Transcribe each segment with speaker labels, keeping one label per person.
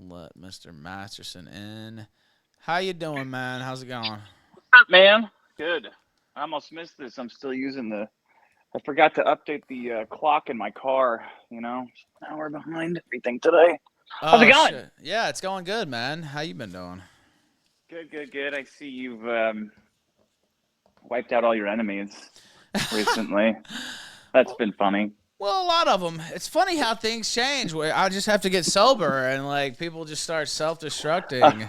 Speaker 1: Let Mr. Masterson in. How you doing, man? How's it going?
Speaker 2: Up, man? Good. I almost missed this. I'm still using the. I forgot to update the clock in my car. An hour behind everything today. How's it
Speaker 1: Oh
Speaker 2: going?
Speaker 1: shit. Yeah, it's going good, man. How you been doing?
Speaker 2: Good, good, good. I see you've wiped out all your enemies recently. That's been funny.
Speaker 1: Well, a lot of them. It's funny how things change. Where I just have to get sober, and like people just start self-destructing,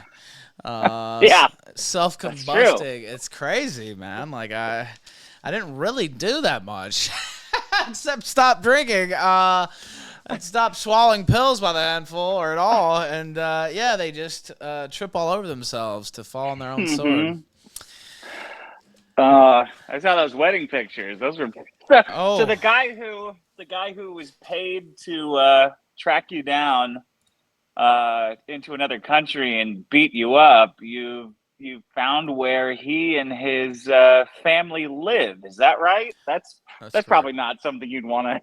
Speaker 1: uh,
Speaker 2: Yeah, that's true.
Speaker 1: self-combusting. It's crazy, man. Like I didn't really do that much, except stop drinking. And stop swallowing pills by the handful or at all, and yeah, they just trip all over themselves to fall on their own sword.
Speaker 2: Hmm. I saw those wedding pictures. Those were so
Speaker 1: Oh,
Speaker 2: the guy who was paid to track you down into another country and beat you up, you found where he and his family live. Is that right?
Speaker 1: that's
Speaker 2: That's
Speaker 1: correct.
Speaker 2: probably not something you'd want to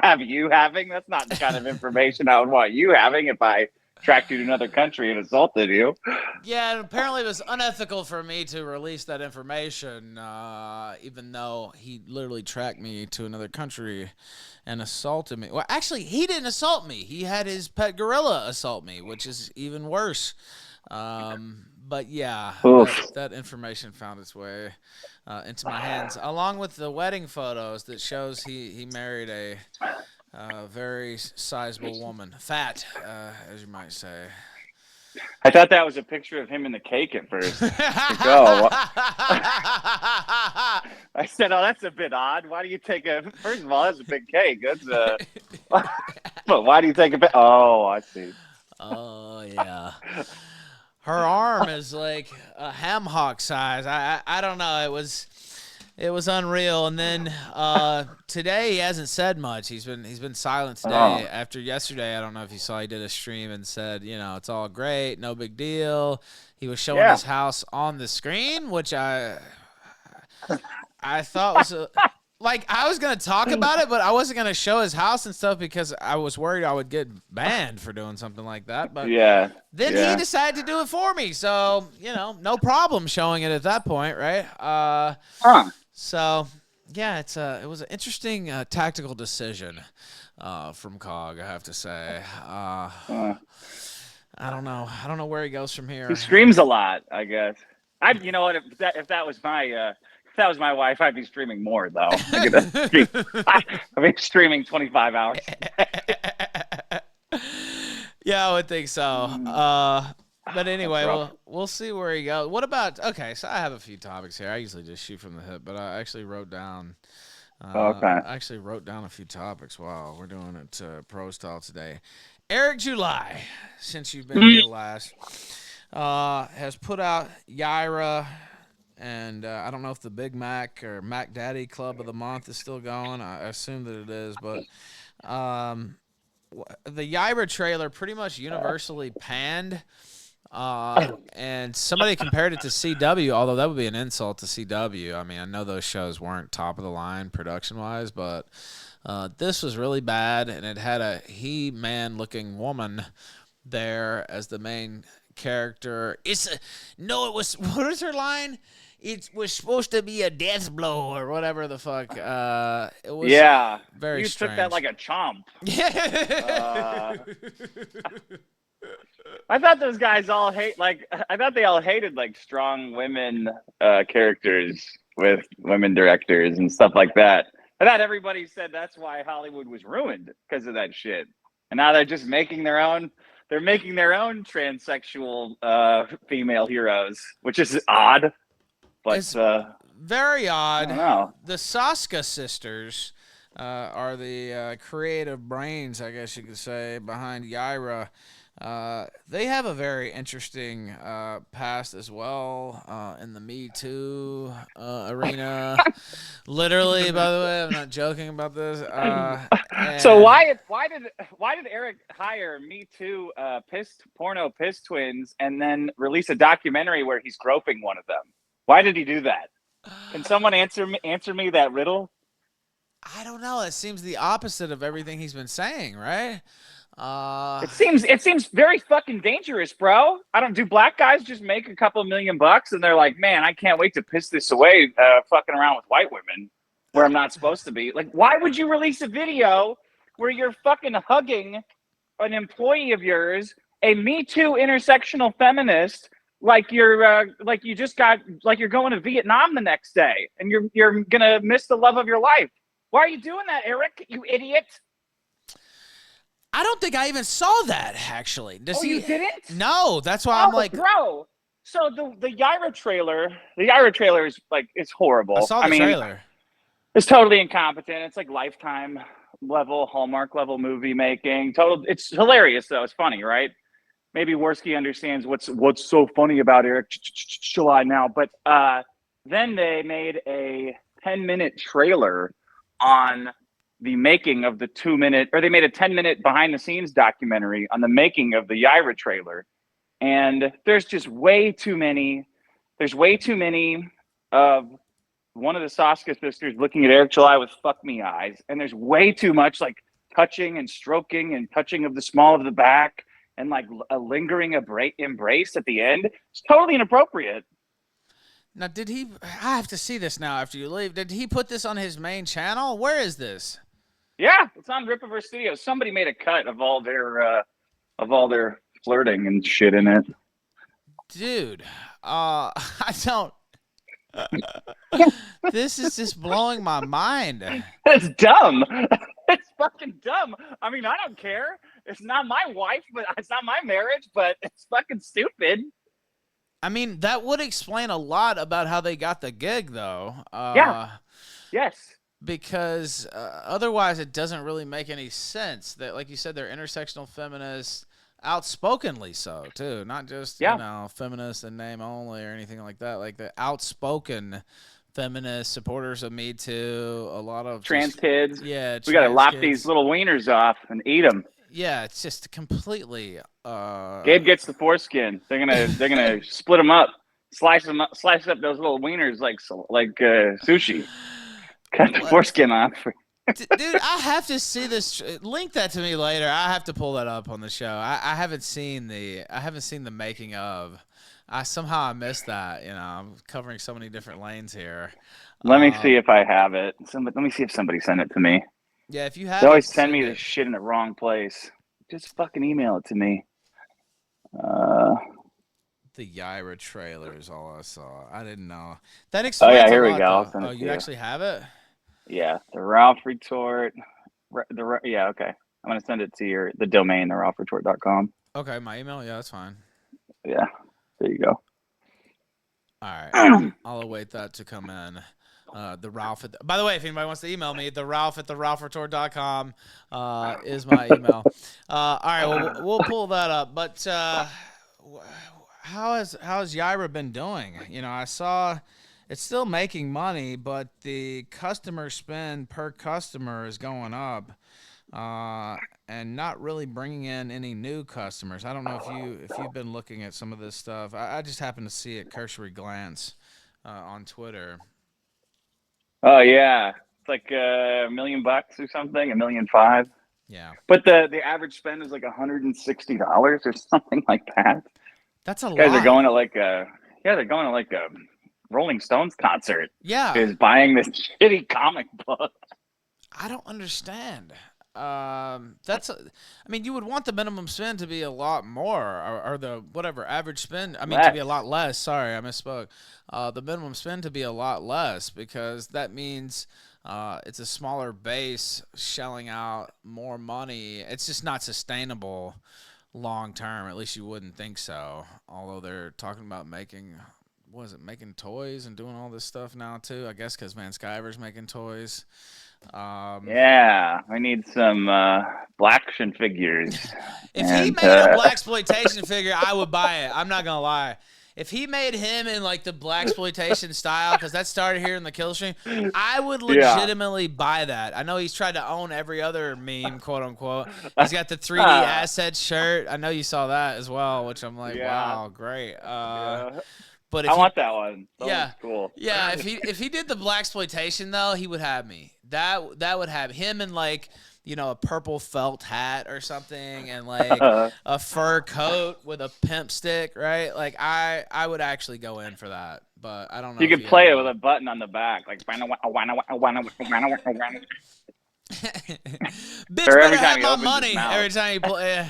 Speaker 2: have you having. That's not the kind of information I would want you having if I tracked you to another country and assaulted you.
Speaker 1: Yeah, and apparently it was unethical for me to release that information, even though he literally tracked me to another country and assaulted me. Well, actually, he didn't assault me. He had his pet gorilla assault me, which is even worse. But yeah, that
Speaker 2: Oof.
Speaker 1: that information found its way into my hands, along with the wedding photos that shows he married a very sizable woman, fat, as you might say.
Speaker 2: I thought that was a picture of him in the cake at first. Like, oh, I said, oh, that's a bit odd. Why do you take a? First of all, that's a big cake. That's but why do you take a bit? Oh, I see.
Speaker 1: Oh yeah. Her arm is like a ham hock size. I don't know. It was unreal. And then today he hasn't said much. He's been silent today.
Speaker 2: Oh,
Speaker 1: After yesterday, I don't know if you saw, he did a stream and said, it's all great, no big deal. He was showing
Speaker 2: yeah.
Speaker 1: his house on the screen, which I thought was like I was gonna talk about it, but I wasn't gonna show his house and stuff because I was worried I would get banned for doing something like that. But
Speaker 2: Yeah,
Speaker 1: then he
Speaker 2: yeah.
Speaker 1: decided to do it for me, so no problem showing it at that point, right?
Speaker 2: Huh.
Speaker 1: So yeah, it was an interesting tactical decision from Cog, I have to say.
Speaker 2: Uh,
Speaker 1: I don't know. I don't know where he goes from
Speaker 2: he
Speaker 1: here.
Speaker 2: streams a lot, I guess. You know what? If that was my wife, I'd be streaming more though. I get to stream. I'd be streaming 25 hours.
Speaker 1: Yeah, I would think so.
Speaker 2: Mm,
Speaker 1: But
Speaker 2: that's
Speaker 1: anyway,
Speaker 2: rough.
Speaker 1: we'll see where he goes. What about? Okay, so I have a few topics here. I usually just shoot from the hip, but I actually wrote down.
Speaker 2: Okay.
Speaker 1: A few topics. Wow, we're doing it pro style today. Eric July, since you've been here last, has put out Yaira, and I don't know if the Big Mac or Mac Daddy Club of the Month is still going. I assume that it is, but um, the Yaira trailer pretty much universally panned. And somebody compared it to CW, although that would be an insult to CW. I mean, I know those shows weren't top of the line production wise, but this was really bad, and it had a He-Man looking woman there as the main character. No, it was, what is her line? It was supposed to be a death blow or whatever the fuck. It was
Speaker 2: Yeah,
Speaker 1: very
Speaker 2: you took that
Speaker 1: strange.
Speaker 2: like a chomp.
Speaker 1: Yeah.
Speaker 2: Uh, I thought those guys all hate like I thought they all hated like strong women characters with women directors and stuff like that. I thought everybody said that's why Hollywood was ruined because of that shit. And now they're just making their own. They're making their own transsexual female heroes, which is odd. But
Speaker 1: It's very
Speaker 2: I don't
Speaker 1: odd.
Speaker 2: know.
Speaker 1: The Saska sisters are the creative brains, I guess you could say, behind Yaira. They have a very interesting past as well in the Me Too arena. Literally, by the way, I'm not joking about this.
Speaker 2: So
Speaker 1: And
Speaker 2: why did Eric hire Me Too piss twins and then release a documentary where he's groping one of them? Why did he do that? Can someone answer me that riddle?
Speaker 1: I don't know. It seems the opposite of everything he's been saying, right?
Speaker 2: It seems very fucking dangerous, bro. I don't do black guys just make a couple $1,000,000 and they're like, man, I can't wait to piss this away, fucking around with white women where I'm not supposed to be. Like, why would you release a video where you're fucking hugging an employee of yours, a Me Too intersectional feminist, like you just got like you're going to Vietnam the next day and you're gonna miss the love of your life? Why are you doing that, Eric? You idiot!
Speaker 1: I don't think I even saw that, actually.
Speaker 2: You didn't?
Speaker 1: No, that's why I'm like,
Speaker 2: bro. So the Yaira trailer is like, it's horrible.
Speaker 1: I saw the trailer.
Speaker 2: It's totally incompetent. It's like Lifetime level, Hallmark level movie making. It's hilarious though. It's funny, right? Maybe Worski understands what's so funny about Eric July now. But then they made a 10-minute trailer on the making of the 2-minute, or they made a 10-minute behind the scenes documentary on the making of the Yaira trailer. And there's just way too many of one of the Saska sisters looking at Eric July with fuck me eyes. And there's way too much like touching and stroking and touching of the small of the back and like a lingering embrace at the end. It's totally inappropriate.
Speaker 1: Now, I have to see this now after you leave. Did he put this on his main channel? Where is this?
Speaker 2: Yeah, it's on Rippaverse Studios. Somebody made a cut of all their flirting and shit in it.
Speaker 1: Dude, I don't. This is just blowing my mind.
Speaker 2: It's dumb. It's fucking dumb. I mean, I don't care. It's not my wife, but it's not my marriage, but it's fucking stupid.
Speaker 1: I mean, that would explain a lot about how they got the gig, though.
Speaker 2: Yeah. Yes.
Speaker 1: Because otherwise it doesn't really make any sense. That, like you said, they're intersectional feminists, outspokenly so, too. Not just, feminists in name only or anything like that. Like the outspoken feminist supporters of Me Too, a lot of
Speaker 2: trans kids.
Speaker 1: Yeah.
Speaker 2: We got to lop these little wieners off and eat them.
Speaker 1: Yeah, it's just completely.
Speaker 2: Gabe gets the foreskin. They're gonna split them up, slice up those little wieners like sushi. Cut the foreskin off.
Speaker 1: Dude, I have to see this. Link that to me later. I have to pull that up on the show. I haven't seen the making of. Somehow I missed that. I'm covering so many different lanes here.
Speaker 2: Let me see if I have it. Let me see if somebody sent it to me.
Speaker 1: Yeah, if you have,
Speaker 2: they always send me this shit in the wrong place. Just fucking email it to me.
Speaker 1: The Yaira trailer is all I saw. I didn't know. That explains.
Speaker 2: Oh yeah, here we
Speaker 1: go.
Speaker 2: Oh,
Speaker 1: you actually have it?
Speaker 2: Yeah, the Ralph retort. Yeah, okay. I'm gonna send it to the domain, theralphretort.com.
Speaker 1: Okay, my email. Yeah, that's fine.
Speaker 2: Yeah, there you go.
Speaker 1: All right, I'll await that to come in. The Ralph. By the way, if anybody wants to email me, the Ralph at theralphretort.com is my email. All right, we'll pull that up. But how has Yaira been doing? I saw it's still making money, but the customer spend per customer is going up, and not really bringing in any new customers. I don't know if you've been looking at some of this stuff. I just happened to see it cursory glance on Twitter.
Speaker 2: Oh yeah, it's like $1 million or something, $1.5 million.
Speaker 1: Yeah,
Speaker 2: but the average spend is like $160 or something like that.
Speaker 1: That's a lot.
Speaker 2: Guys are going to they're going to like a Rolling Stones concert.
Speaker 1: Yeah,
Speaker 2: is buying this shitty comic book.
Speaker 1: I don't understand. I mean, you would want the minimum spend to be a lot more, or the whatever average spend. I mean, to be a lot less. Sorry, I misspoke. The minimum spend to be a lot less, because that means it's a smaller base shelling out more money. It's just not sustainable long term. At least you wouldn't think so. Although they're talking about making toys and doing all this stuff now too. I guess because Van Sciver's making toys.
Speaker 2: Yeah, I need some black action figures.
Speaker 1: If he made a blaxploitation figure, I would buy it. I'm not gonna lie. If he made him in like the blaxploitation style, because that started here in the Killstream, I would legitimately buy that. I know he's tried to own every other meme, quote unquote. He's got the 3D asset shirt. I know you saw that as well, which I'm like, wow, great. But I
Speaker 2: want that one. That cool.
Speaker 1: Yeah, if he did the blaxploitation though, he would have me. That would have him in like a purple felt hat or something, and like a fur coat with a pimp stick, right? Like I would actually go in for that, but I don't know.
Speaker 2: You
Speaker 1: if
Speaker 2: could play it with a button on the back, like.
Speaker 1: Bitch
Speaker 2: Or
Speaker 1: better
Speaker 2: every time
Speaker 1: have
Speaker 2: he
Speaker 1: my
Speaker 2: opens his
Speaker 1: money
Speaker 2: mouth.
Speaker 1: every time you play.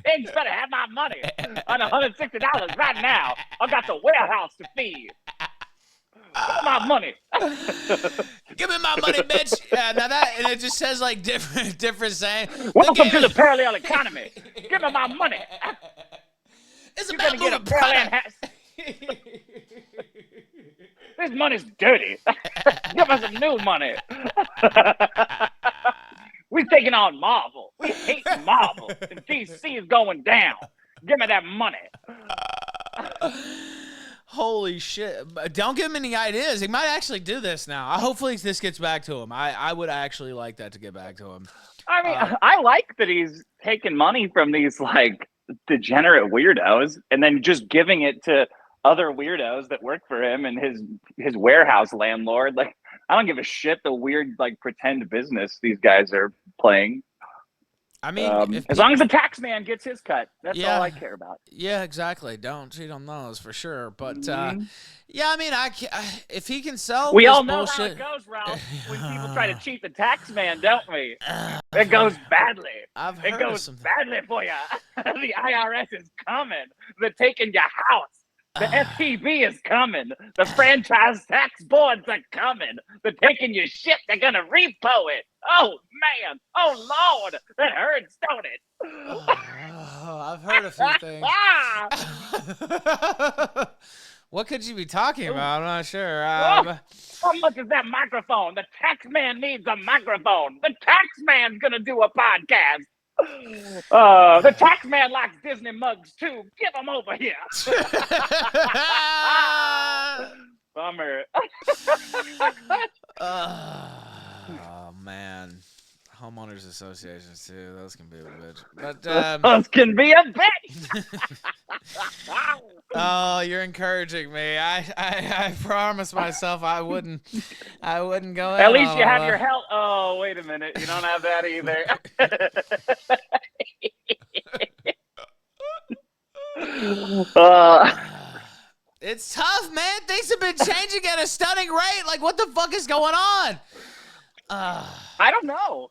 Speaker 2: Pigs better have my money on $160 right now. I got the warehouse to feed. Give me my money.
Speaker 1: Give me my money, bitch. Yeah, now that, and it just says like different saying.
Speaker 2: Welcome to the parallel economy. Give me my money.
Speaker 1: It's
Speaker 2: You're
Speaker 1: about
Speaker 2: gonna get a
Speaker 1: moving
Speaker 2: parallel
Speaker 1: product.
Speaker 2: This money's dirty. Give us some new money. We're taking on Marvel. We hate Marvel. And DC is going down. Give me that money.
Speaker 1: Holy shit. Don't give him any ideas. He might actually do this now. Hopefully this gets back to him. I would actually like that to get back to him.
Speaker 2: I mean, I like that he's taking money from these like degenerate weirdos and then just giving it to other weirdos that work for him and his warehouse landlord. Like, I don't give a shit the weird like pretend business these guys are playing.
Speaker 1: I mean,
Speaker 2: as long as the tax man gets his cut, that's
Speaker 1: Yeah.
Speaker 2: all I care about.
Speaker 1: Yeah, exactly. Don't cheat on those for sure. But yeah, I mean, if he can sell,
Speaker 2: we
Speaker 1: this
Speaker 2: all know
Speaker 1: bullshit,
Speaker 2: how it goes, Ralph. When people try to cheat the tax man, don't we? It goes badly.
Speaker 1: I've
Speaker 2: It
Speaker 1: heard
Speaker 2: goes
Speaker 1: of something.
Speaker 2: badly for you. The IRS is coming. They're taking your house. The FTB is coming. The franchise tax boards are coming. They're taking your shit. They're gonna repo it. Oh man. Oh Lord. That hurts, don't it?
Speaker 1: I've heard a few things. What could you be talking about? I'm not sure.
Speaker 2: How much is that microphone? The tax man needs a microphone. The tax man's gonna do a podcast. The tax man likes Disney mugs too. Give him over here. Bummer.
Speaker 1: Oh man, homeowners associations too. Those can be a bitch. But
Speaker 2: those can be a bitch.
Speaker 1: Oh, you're encouraging me. I promised myself I wouldn't go.
Speaker 2: At least you have your health. Oh, wait a minute. You don't have that either.
Speaker 1: It's tough, man. Things have been changing at a stunning rate. Like, what the fuck is going on?
Speaker 2: I don't know.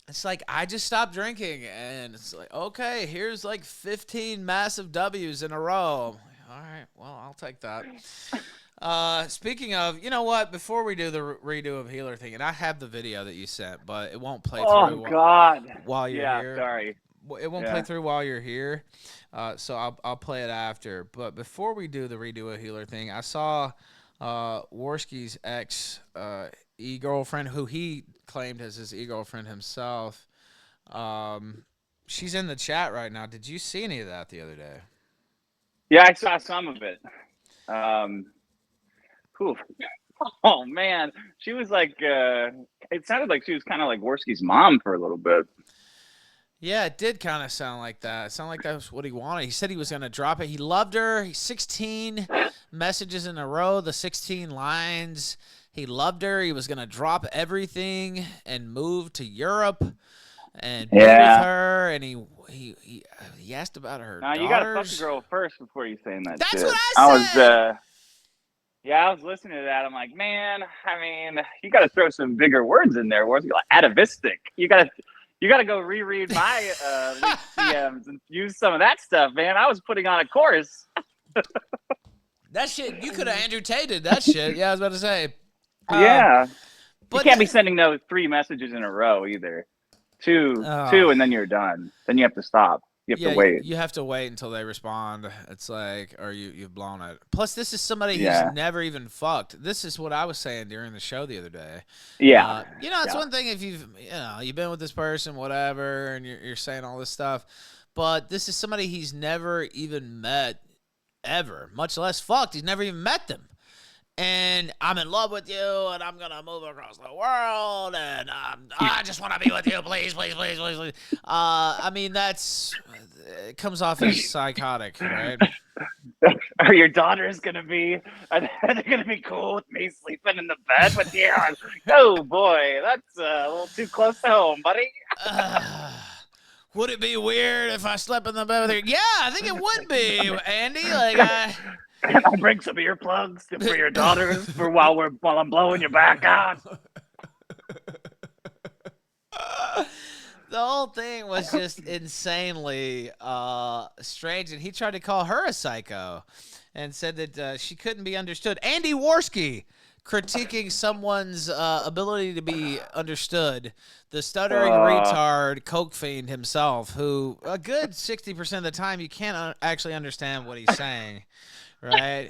Speaker 1: It's like I just stopped drinking, and it's like, okay, here's like 15 massive W's in a row. All right, well, I'll take that. Speaking of, you know what? Before we do the redo of Healer thing, and I have the video that you sent, but it won't play through.
Speaker 2: God!
Speaker 1: While you're here.
Speaker 2: Sorry.
Speaker 1: It won't play through while you're here, so I'll play it after. But before we do the redo of Healer thing, I saw Worski's ex e-girlfriend, who he claimed as his e-girlfriend himself. She's in the chat right now. Did you see any of that the other day?
Speaker 2: Yeah, I saw some of it. Oh man, she was like. It sounded like she was kind of like Worski's mom for a little bit.
Speaker 1: Yeah, it did kind of sound like that. It sounded like that was what he wanted. He said he was going to drop it. He loved her. 16 messages in a row, the 16 lines. He loved her. He was going to drop everything and move to Europe and be with her. And he asked about her daughters.
Speaker 2: You got to fuck the girl first before you saying that.
Speaker 1: That's
Speaker 2: shit.
Speaker 1: what I said.
Speaker 2: I was listening to that. I'm like, man, I mean, you got to throw some bigger words in there. Words like atavistic. You got to go reread my CMs and use some of that stuff, man. I was putting on a course.
Speaker 1: That shit, you could have Andrew Tated that shit. Yeah, I was about to say.
Speaker 2: Yeah.
Speaker 1: But
Speaker 2: you can't be sending those 3 messages in a row either. Two, and then you're done. Then you have to stop. You have to wait.
Speaker 1: You have to wait until they respond. It's like, or you've blown it. Plus, this is somebody who's never even fucked. This is what I was saying during the show the other day.
Speaker 2: Yeah.
Speaker 1: It's one thing if you've been with this person, whatever, and you're saying all this stuff, but this is somebody he's never even met ever, much less fucked. He's never even met them. And I'm in love with you, and I'm gonna move across the world, and I just want to be with you, please, please, please, please, please. I mean, it comes off as psychotic, right?
Speaker 2: Are your daughters gonna be? Are they gonna be cool with me sleeping in the bed with you? Oh boy, that's a little too close to home, buddy.
Speaker 1: Would it be weird if I slept in the bed with her? Yeah, I think it would be, Andy. Like
Speaker 2: Can I bring some earplugs for your daughters for while I'm blowing your back out?
Speaker 1: The whole thing was just insanely strange, and he tried to call her a psycho and said that she couldn't be understood. Andy Worski critiquing someone's ability to be understood. The stuttering retard coke fiend himself, who a good 60% of the time you can't actually understand what he's saying. Right.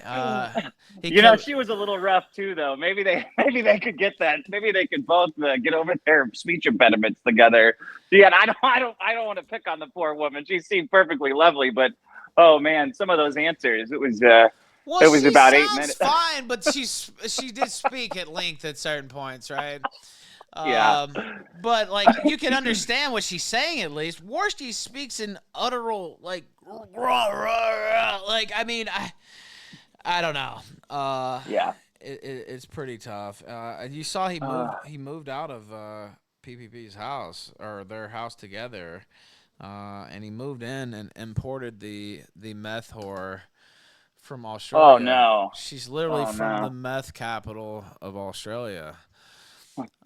Speaker 2: She was a little rough too, though. Maybe they could get that. Maybe they could both get over their speech impediments together. Yeah, I don't want to pick on the poor woman. She seemed perfectly lovely, but oh man, some of those answers. It was about 8 minutes.
Speaker 1: Fine, but she did speak at length at certain points, right?
Speaker 2: Yeah.
Speaker 1: But like you can understand what she's saying at least. Worski speaks in utteral like I mean I don't know.
Speaker 2: Yeah.
Speaker 1: It's pretty tough. And you saw he moved out of PPP's house or their house together, and he moved in and imported the meth whore from Australia.
Speaker 2: Oh no.
Speaker 1: She's literally from the meth capital of Australia.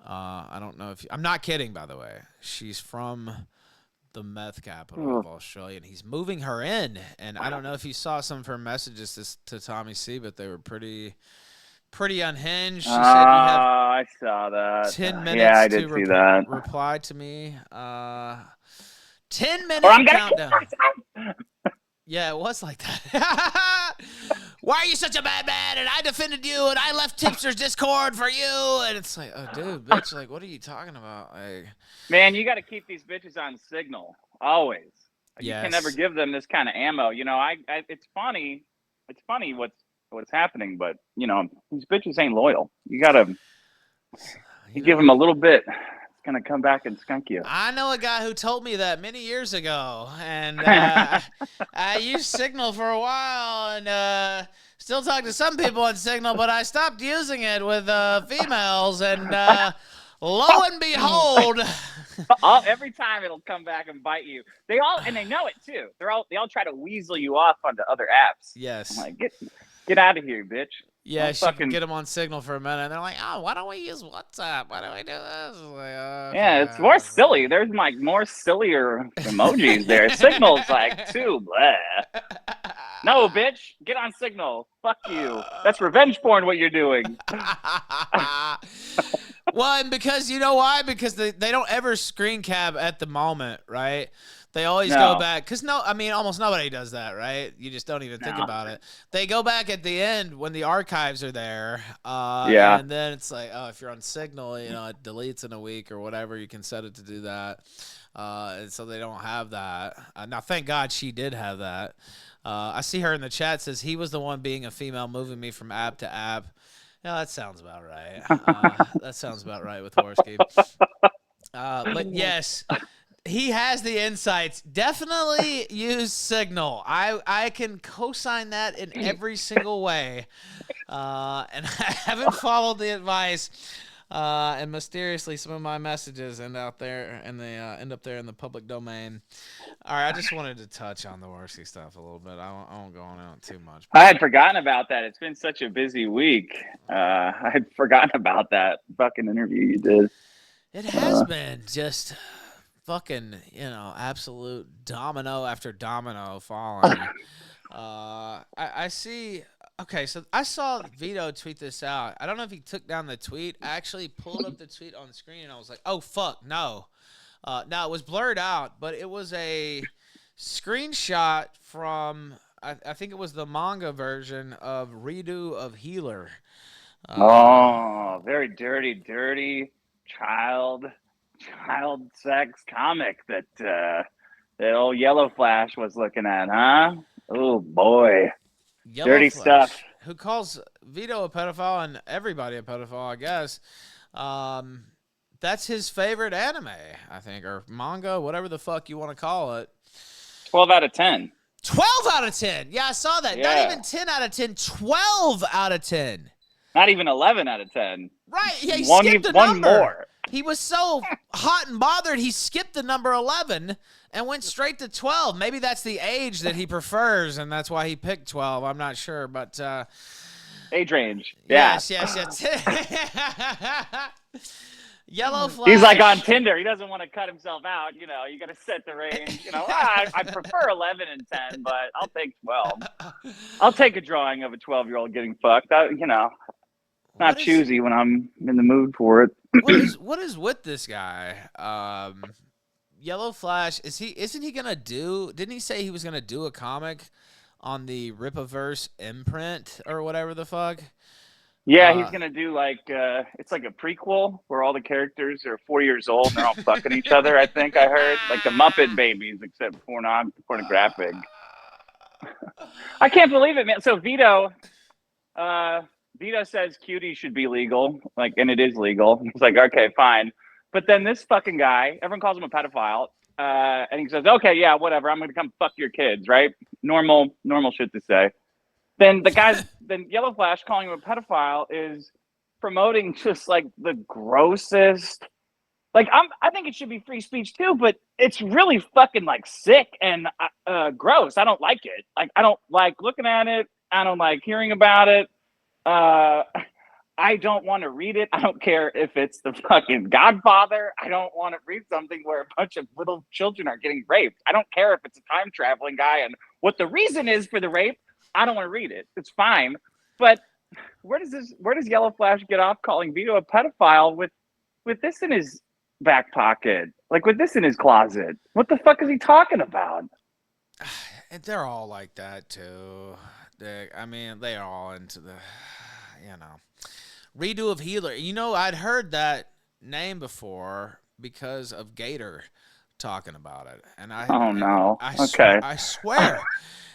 Speaker 1: I don't know if I'm not kidding, by the way. She's from the meth capital of Australia, and he's moving her in. And I don't know if you saw some of her messages to Tommy C, but they were pretty unhinged. She said you have
Speaker 2: I saw that.
Speaker 1: 10 minutes
Speaker 2: yeah, I did see that.
Speaker 1: reply to me. 10 minutes
Speaker 2: or I'm gonna
Speaker 1: countdown. Yeah, it was like that. Why are you such a bad man? And I defended you, and I left Tipster's Discord for you. And it's like, oh, dude, bitch, like, what are you talking about? Like,
Speaker 2: man, you got to keep these bitches on signal always. You
Speaker 1: yes.
Speaker 2: can never give them this kind of ammo. You know, it's funny. It's funny what's happening, but you know, these bitches ain't loyal. You gotta give them a little bit. Gonna come back and skunk you.
Speaker 1: I know a guy who told me that many years ago, and I used Signal for a while, and still talk to some people on Signal, but I stopped using it with females, and lo and behold,
Speaker 2: every time it'll come back and bite you. They all know it too. They all try to weasel you off onto other apps.
Speaker 1: Yes.
Speaker 2: I'm like, get out of here, bitch.
Speaker 1: Yeah, she can get them on Signal for a minute, and they're like, "Oh, why don't we use WhatsApp? Why don't we do this?" Like,
Speaker 2: yeah, it's more silly. There's like more sillier emojis there. Signal's like too blah. No, bitch, get on Signal. Fuck you. That's revenge porn. What you're doing.
Speaker 1: Well, and because you know why? Because they don't ever screen cap at the moment, right? They always go back because almost nobody does that, right? You just don't even think about it. They go back at the end when the archives are there. And then it's like, oh, if you're on Signal, you know, it deletes in a week or whatever. You can set it to do that. And so they don't have that. Now, thank God she did have that. I see her in the chat says he was the one being a female moving me from app to app. Yeah, that sounds about right. That sounds about right with Worski. But yes. He has the insights. Definitely use Signal. I can co-sign that in every single way. And I haven't followed the advice. And mysteriously, some of my messages end up there, and they end up there in the public domain. All right, I just wanted to touch on the Worski stuff a little bit. I won't go on too much.
Speaker 2: I had forgotten about that. It's been such a busy week. I had forgotten about that fucking interview you did.
Speaker 1: It has been just fucking, absolute domino after domino falling. I see. Okay, so I saw Vito tweet this out. I don't know if he took down the tweet. I actually pulled up the tweet on the screen, and I was like, oh, fuck, no. Now, it was blurred out, but it was a screenshot from, I think it was the manga version of Redo of Healer.
Speaker 2: Very dirty child sex comic that old Yellow Flash was looking at, huh? Oh boy,
Speaker 1: Yellow
Speaker 2: dirty
Speaker 1: Flash,
Speaker 2: stuff.
Speaker 1: Who calls Vito a pedophile and everybody a pedophile, I guess. That's his favorite anime, I think, or manga, whatever the fuck you want to call it.
Speaker 2: 12 out of 10.
Speaker 1: 12 out of 10. Yeah, I saw that.
Speaker 2: Yeah.
Speaker 1: Not even 10 out of 10. 12 out of 10.
Speaker 2: Not even 11 out of 10.
Speaker 1: Right. Yeah, he
Speaker 2: One
Speaker 1: skipped a
Speaker 2: one
Speaker 1: number.
Speaker 2: more.
Speaker 1: He was so hot and bothered, he skipped the number 11 and went straight to 12. Maybe that's the age that he prefers, and that's why he picked 12. I'm not sure, but
Speaker 2: age range. Yeah.
Speaker 1: Yes. Yellow Flash.
Speaker 2: He's like on Tinder. He doesn't want to cut himself out. You know, you got to set the range. You know, I prefer 11 and 10, but I'll take 12. I'll take a drawing of a 12-year-old getting fucked. Not choosy when I'm in the mood for it.
Speaker 1: What is with this guy? Yellow Flash, isn't he gonna do? Didn't he say he was gonna do a comic on the Ripaverse imprint or whatever the fuck?
Speaker 2: Yeah, he's gonna do like it's like a prequel where all the characters are 4 years old and they're all fucking each other. I think I heard like the Muppet Babies, except pornographic. I can't believe it, man. So Vito says cutie should be legal, like, and it is legal. He's like, okay, fine. But then this fucking guy, everyone calls him a pedophile, and he says, okay, yeah, whatever. I'm gonna come fuck your kids, right? Normal shit to say. Then then Yellow Flash calling him a pedophile is promoting just like the grossest. Like I think it should be free speech too, but it's really fucking like sick and gross. I don't like it. Like I don't like looking at it. I don't like hearing about it. I don't want to read it. I don't care if it's the fucking Godfather. I don't want to read something where a bunch of little children are getting raped. I don't care if it's a time traveling guy and what the reason is for the rape. I don't want to read it. It's fine. But where does Yellow Flash get off calling Vito a pedophile with this in his back pocket? Like with this in his closet? What the fuck is he talking about?
Speaker 1: They're all like that too. They are all into the, redo of Healer. I'd heard that name before because of Gator talking about it, and I swear.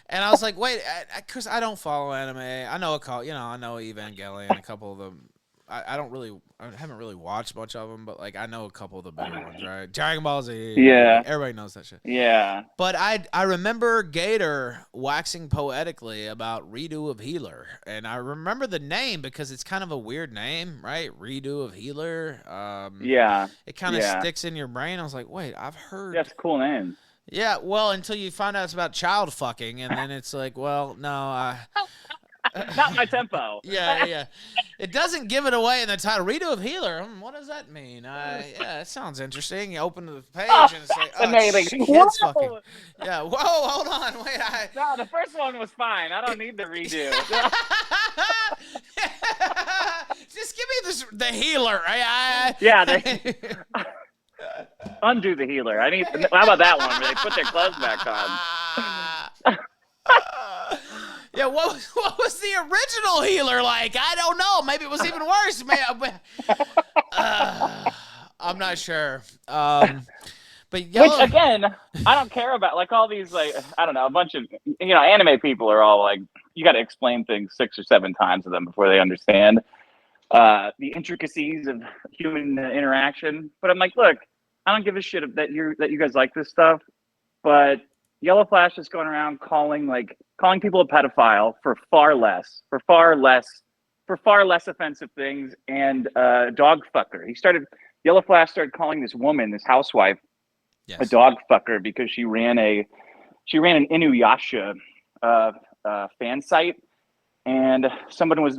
Speaker 1: And I was like, wait, because I don't follow anime. I know I know Evangelion, a couple of them. I haven't really watched much of them, but like I know a couple of the bigger ones, right? Dragon Ball Z.
Speaker 2: Yeah.
Speaker 1: Everybody knows that shit.
Speaker 2: Yeah.
Speaker 1: But I remember Gator waxing poetically about Redo of Healer. And I remember the name because it's kind of a weird name, right? Redo of Healer.
Speaker 2: Yeah.
Speaker 1: It kind of sticks in your brain. I was like, wait, I've heard.
Speaker 2: That's a cool name.
Speaker 1: Yeah, well, until you find out it's about child fucking, and then it's like, well, no,
Speaker 2: not my tempo.
Speaker 1: Yeah. It doesn't give it away in the title. Redo of Healer. What does that mean? Yeah, it sounds interesting. You open the page and it's like,
Speaker 2: fascinating.
Speaker 1: Kids fucking. Yeah. Whoa, hold on, wait.
Speaker 2: No, the first one was fine. I don't need the redo.
Speaker 1: Just give me the healer.
Speaker 2: Undo the healer. How about that one where they put their clothes back on?
Speaker 1: Yeah, what was the original healer like? I don't know. Maybe it was even worse. I'm not sure. But
Speaker 2: Which again, I don't care about. Like all these, like I don't know, a bunch of anime people are all like, you got to explain things 6 or 7 times to them before they understand the intricacies of human interaction. But I'm like, look, I don't give a shit that you guys like this stuff, but Yellow Flash is going around calling people a pedophile for far less offensive things, and dog fucker. Yellow Flash started calling this woman, this housewife, a dog fucker because she ran an Inuyasha fan site, and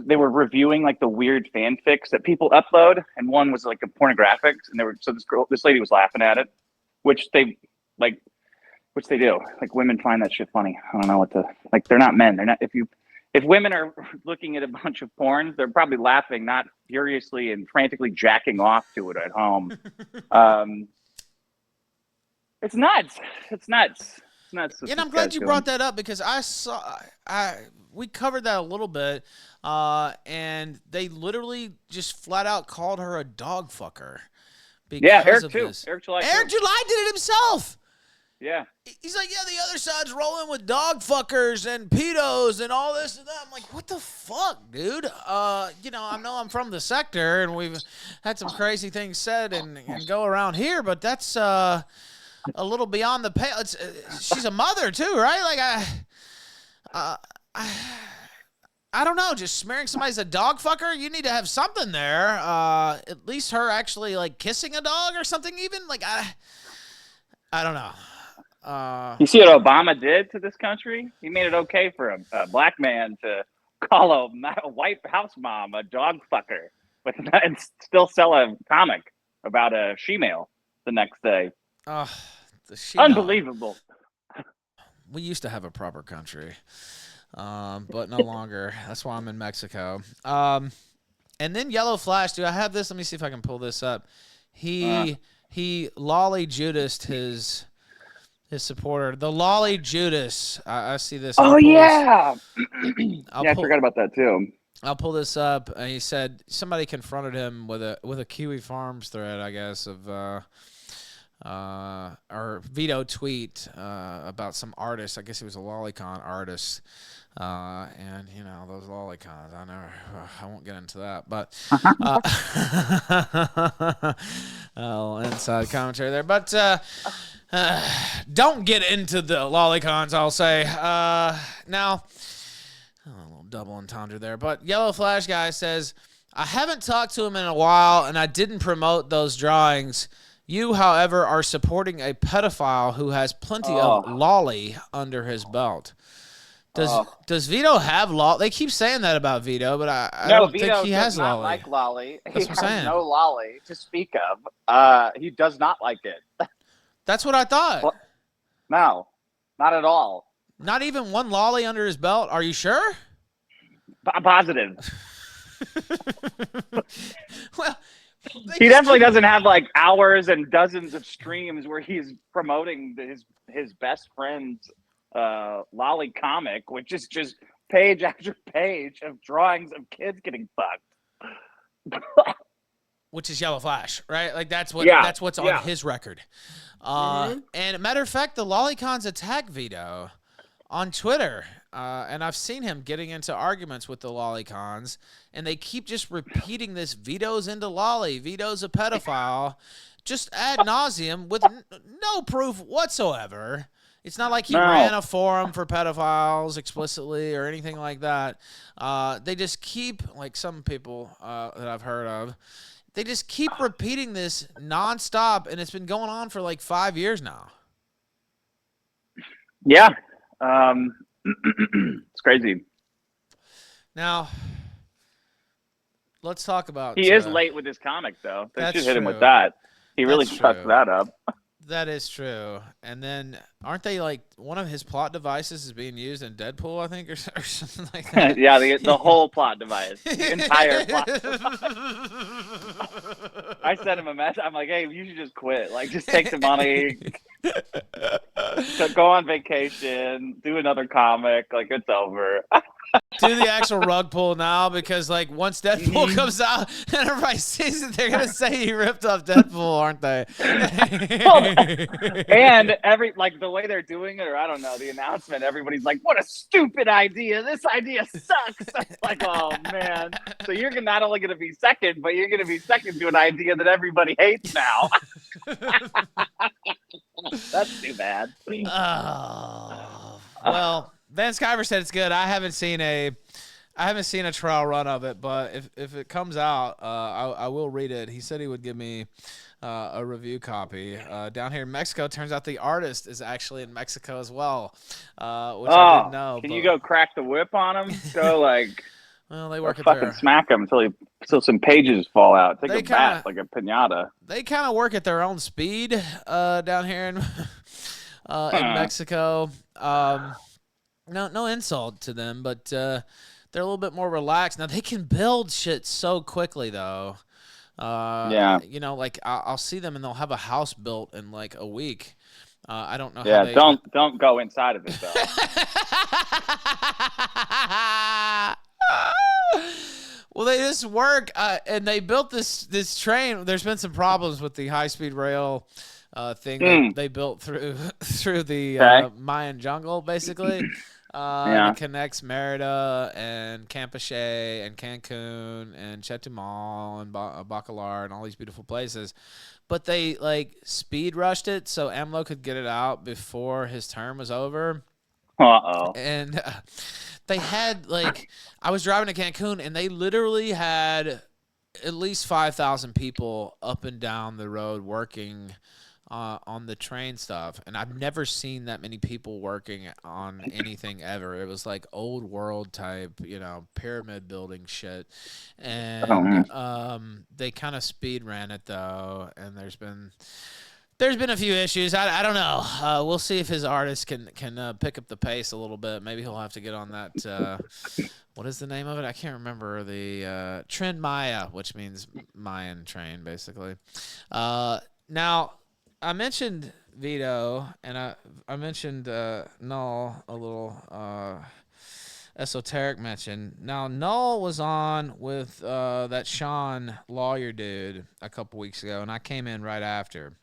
Speaker 2: they were reviewing like the weird fanfics that people upload, and one was like a pornographic, and this lady was laughing at it, which they do. Like women find that shit funny. I don't know what to like. They're not men. They're not. If women are looking at a bunch of porn, they're probably laughing, not furiously and frantically jacking off to it at home. It's nuts. It's nuts.
Speaker 1: And I'm glad you brought that up because we covered that a little bit, and they literally just flat out called her a dog fucker.
Speaker 2: Eric too. Eric
Speaker 1: July did it himself.
Speaker 2: Yeah.
Speaker 1: He's like, yeah, the other side's rolling with dog fuckers and pedos and all this and that. I'm like, what the fuck, dude? I know I'm from the sector and we've had some crazy things said and go around here, but that's a little beyond the pale. It's she's a mother too, right? Like I don't know. Just smearing somebody's a dog fucker. You need to have something there. At least her actually like kissing a dog or something. Even like I don't know.
Speaker 2: You see what Obama did to this country? He made it okay for a black man to call a white house mom a dog fucker, and still sell a comic about a she-male the next day.
Speaker 1: The she-male.
Speaker 2: Unbelievable.
Speaker 1: We used to have a proper country. But no longer. That's why I'm in Mexico. And then Yellow Flash, dude, I have this. Let me see if I can pull this up. He Lolly Judas'd his supporter. The Lolly Judas. I see this.
Speaker 2: Oh yeah. I forgot about that too.
Speaker 1: I'll pull this up. He said somebody confronted him with a Kiwi Farms thread, I guess, of or Vito tweet about some artist. I guess he was a lolicon artist. And you know those lolicons. I won't get into that, but inside commentary there. But don't get into the lolicons. I'll say now. A little double entendre there, but Yellow Flash guy says, I haven't talked to him in a while, and I didn't promote those drawings. You, however, are supporting a pedophile who has plenty of lolly under his belt. Does Vito have lolly? They keep saying that about Vito, but I don't think he has lolly.
Speaker 3: Not like lolly.
Speaker 1: That's what I'm saying.
Speaker 3: No lolly to speak of. He does not like it.
Speaker 1: That's what I thought.
Speaker 3: Well, no, not at all.
Speaker 1: Not even one lolly under his belt. Are you sure?
Speaker 2: I'm positive.
Speaker 1: Well,
Speaker 2: he definitely doesn't have like hours and dozens of streams where he's promoting his best friend's lolly comic, which is just page after page of drawings of kids getting fucked.
Speaker 1: Which is Yellow Flash, right? Like that's what's on his record. And a matter of fact, the lolicons attack Vito on Twitter, and I've seen him getting into arguments with the lolicons, and they keep just repeating this: Vito's into lolly, Vito's a pedophile, just ad nauseum with no proof whatsoever. It's not like he ran a forum for pedophiles explicitly or anything like that. They just keep, like some people that I've heard of, they just keep repeating this nonstop, and it's been going on for like 5 years now.
Speaker 2: Yeah. It's crazy.
Speaker 1: Now, let's talk about...
Speaker 2: He is late with his comic, though. They should hit him with
Speaker 1: true.
Speaker 2: that. He really fucked that up.
Speaker 1: That is true. And then, aren't they like, one of his plot devices is being used in Deadpool, I think, or something like that?
Speaker 2: Yeah, the whole plot device. The entire plot. I sent him a message. I'm like, hey, you should just quit. Like, just take the money. Go on vacation. Do another comic. Like, it's over.
Speaker 1: Do the actual rug pull now, because like once Deadpool comes out and everybody sees it, they're gonna say he ripped off Deadpool, aren't they?
Speaker 2: And the way they're doing it, or I don't know, the announcement, everybody's like, what a stupid idea. This idea sucks. Like, oh man. So you're not only gonna be second, but you're gonna be second to an idea that everybody hates now. That's too bad.
Speaker 1: Oh, well, Van Skyver said it's good. I haven't seen a trial run of it, but if it comes out, I will read it. He said he would give me a review copy. Down here in Mexico, turns out the artist is actually in Mexico as well, which I didn't know.
Speaker 2: Can you go crack the whip on him? Go like,
Speaker 1: well, they work at
Speaker 2: fucking smack him until some pages fall out. Take a bat like a piñata.
Speaker 1: They kind of work at their own speed down here in Mexico. No insult to them, but they're a little bit more relaxed. Now, they can build shit so quickly, though.
Speaker 2: Yeah.
Speaker 1: You know, like, I'll see them, and they'll have a house built in, like, a week. I don't know
Speaker 2: how
Speaker 1: they...
Speaker 2: don't go inside of it, though.
Speaker 1: Well, they just work, and they built this train. There's been some problems with the high-speed rail thing they built through the Mayan jungle, basically.
Speaker 2: Yeah.
Speaker 1: It connects Merida and Campeche and Cancun and Chetumal and Bacalar and all these beautiful places. But they like speed rushed it so AMLO could get it out before his term was over.
Speaker 2: Uh-oh.
Speaker 1: And they had like, I was driving to Cancun and they literally had at least 5,000 people up and down the road working on the train stuff, and I've never seen that many people working on anything ever. It was like old world type, pyramid building shit, and they kind of speed ran it though, and there's been a few issues. I don't know. We'll see if his artist can pick up the pace a little bit. Maybe he'll have to get on that. What is the name of it? I can't remember. The Trend Maya, which means Mayan train, basically. Now, I mentioned Vito, and I mentioned Null, a little esoteric mention. Now, Null was on with that Sean lawyer dude a couple weeks ago, and I came in right after.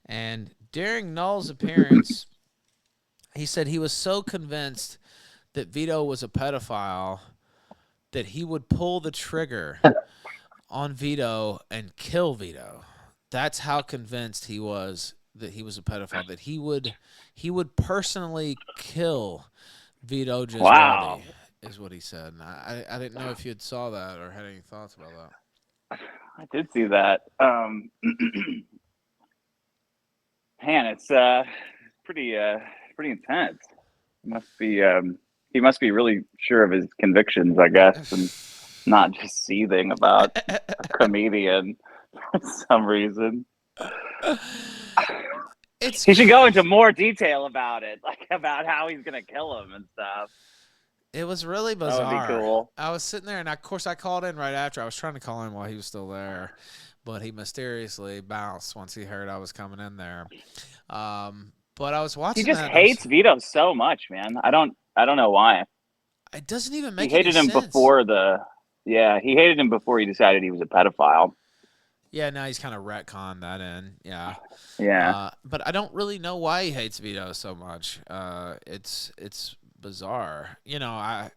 Speaker 1: And during Null's appearance, he said he was so convinced that Vito was a pedophile that he would pull the trigger on Vito and kill Vito. That's how convinced he was that he was a pedophile, that he would personally kill Vito Gisardi,
Speaker 2: Wow.
Speaker 1: is what he said. And I didn't know if you had saw that or had any thoughts about that.
Speaker 2: I did see that. Man, it's pretty intense. He must be really sure of his convictions, I guess, and not just seething about a comedian for some reason. He should go into more detail about it, like about how he's gonna kill him and stuff.
Speaker 1: It was really bizarre.
Speaker 2: That would be cool.
Speaker 1: I was sitting there, and of course I called in right after. I was trying to call in while he was still there, but he mysteriously bounced once he heard I was coming in there. But I was watching.
Speaker 2: He just hates Vito so much, man. I don't know why.
Speaker 1: It doesn't even make
Speaker 2: any sense. He hated him before he hated him before he decided he was a pedophile.
Speaker 1: Yeah, now he's kind of retconned that in. Yeah.
Speaker 2: Yeah.
Speaker 1: But I don't really know why he hates Vito so much. It's bizarre. I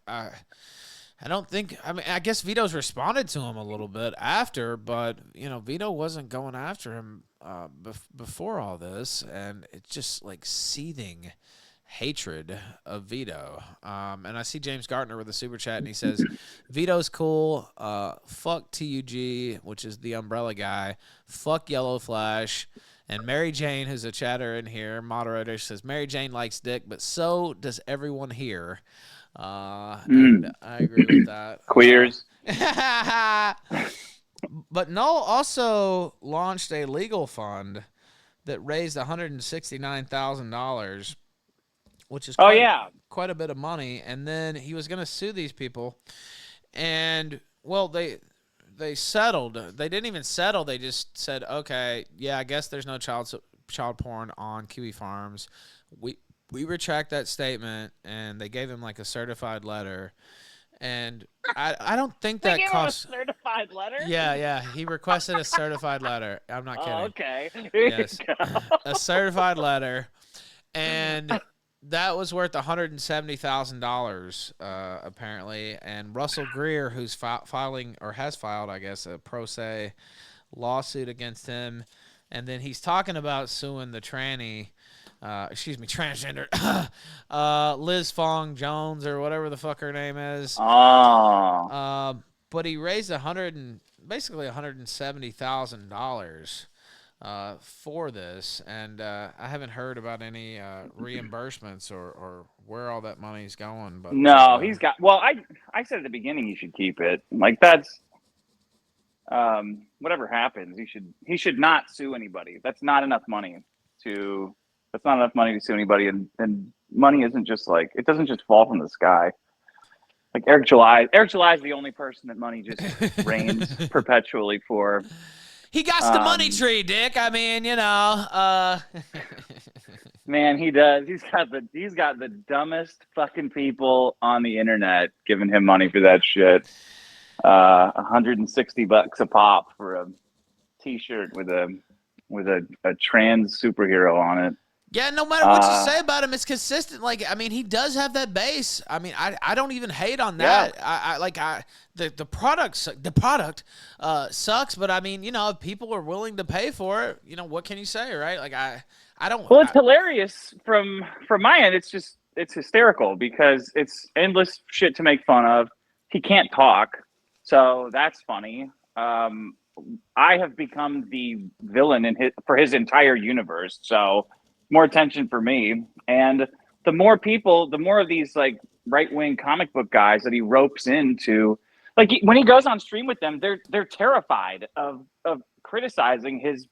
Speaker 1: don't think. I mean, I guess Vito's responded to him a little bit after, but Vito wasn't going after him before all this, and it's just like seething hatred of Vito. And I see James Gartner with a super chat, and he says, Vito's cool. Fuck TUG, which is the umbrella guy. Fuck Yellow Flash. And Mary Jane, who's a chatter in here, moderator, says, Mary Jane likes dick, but so does everyone here. And I agree with that.
Speaker 2: Queers.
Speaker 1: But Null also launched a legal fund that raised $169,000, which is quite a bit of money. And then he was going to sue these people. And, well, they settled. They didn't even settle. They just said, okay, yeah, I guess there's no child porn on Kiwi Farms. We retract that statement, and they gave him like a certified letter. And I don't think that costs
Speaker 2: a certified letter.
Speaker 1: Yeah, he requested a certified letter. I'm not kidding.
Speaker 2: Oh, okay.
Speaker 1: Yes, a certified letter, and that was worth $170,000 apparently. And Russell Greer, who's filing or has filed, I guess, a pro se lawsuit against him, and then he's talking about suing the transgender, Liz Fong Jones or whatever the fuck her name is.
Speaker 2: Oh.
Speaker 1: But he raised basically $170,000 for this, and I haven't heard about any reimbursements or where all that money's going. But
Speaker 2: no, he's got. Well, I said at the beginning he should keep it. Like that's. Whatever happens, he should not sue anybody. That's not enough money to sue anybody, and money isn't just like, it doesn't just fall from the sky. Like Eric July is the only person that money just rains perpetually for.
Speaker 1: He got the money tree, Dick. I mean,
Speaker 2: Man, he does. He's got the dumbest fucking people on the internet giving him money for that shit. $160 a pop for a T-shirt with a trans superhero on it.
Speaker 1: Yeah, no matter what you say about him, it's consistent. Like, I mean, he does have that base. I mean, I don't even hate on that. The product sucks, but I mean, if people are willing to pay for it, what can you say, right? Like, I don't.
Speaker 2: Well, it's hilarious from my end. It's hysterical because it's endless shit to make fun of. He can't talk, so that's funny. I have become the villain for his entire universe, so more attention for me. And the more people, the more of these like right wing comic book guys that he ropes into, like when he goes on stream with them, they're terrified of criticizing his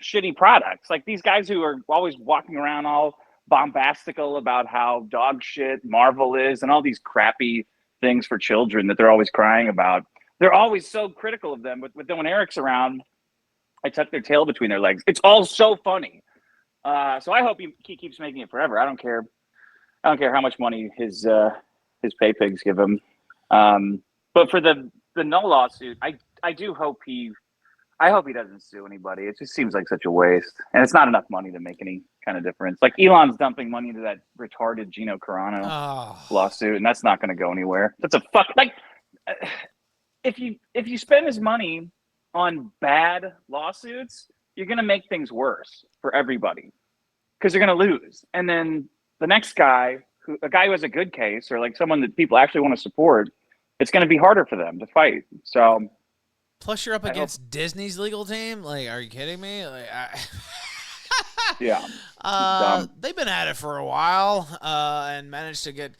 Speaker 2: shitty products. Like these guys who are always walking around all bombastical about how dog shit Marvel is and all these crappy things for children that they're always crying about. They're always so critical of them. But then when Eric's around, I tuck their tail between their legs. It's all so funny. So I hope he keeps making it forever. I don't care how much money his pay pigs give him. But for the no lawsuit, I do hope he doesn't sue anybody. It just seems like such a waste, and it's not enough money to make any kind of difference. Like Elon's dumping money into that retarded Gino Carano lawsuit, and that's not going to go anywhere. That's a fuck. Like if you spend his money on bad lawsuits, you're going to make things worse for everybody because they're going to lose. And then the next guy, a guy who has a good case or like someone that people actually want to support, it's going to be harder for them to fight. So.
Speaker 1: Plus, you're up against Disney's legal team. Like, are you kidding me? Like,
Speaker 2: yeah.
Speaker 1: They've been at it for a while and managed to get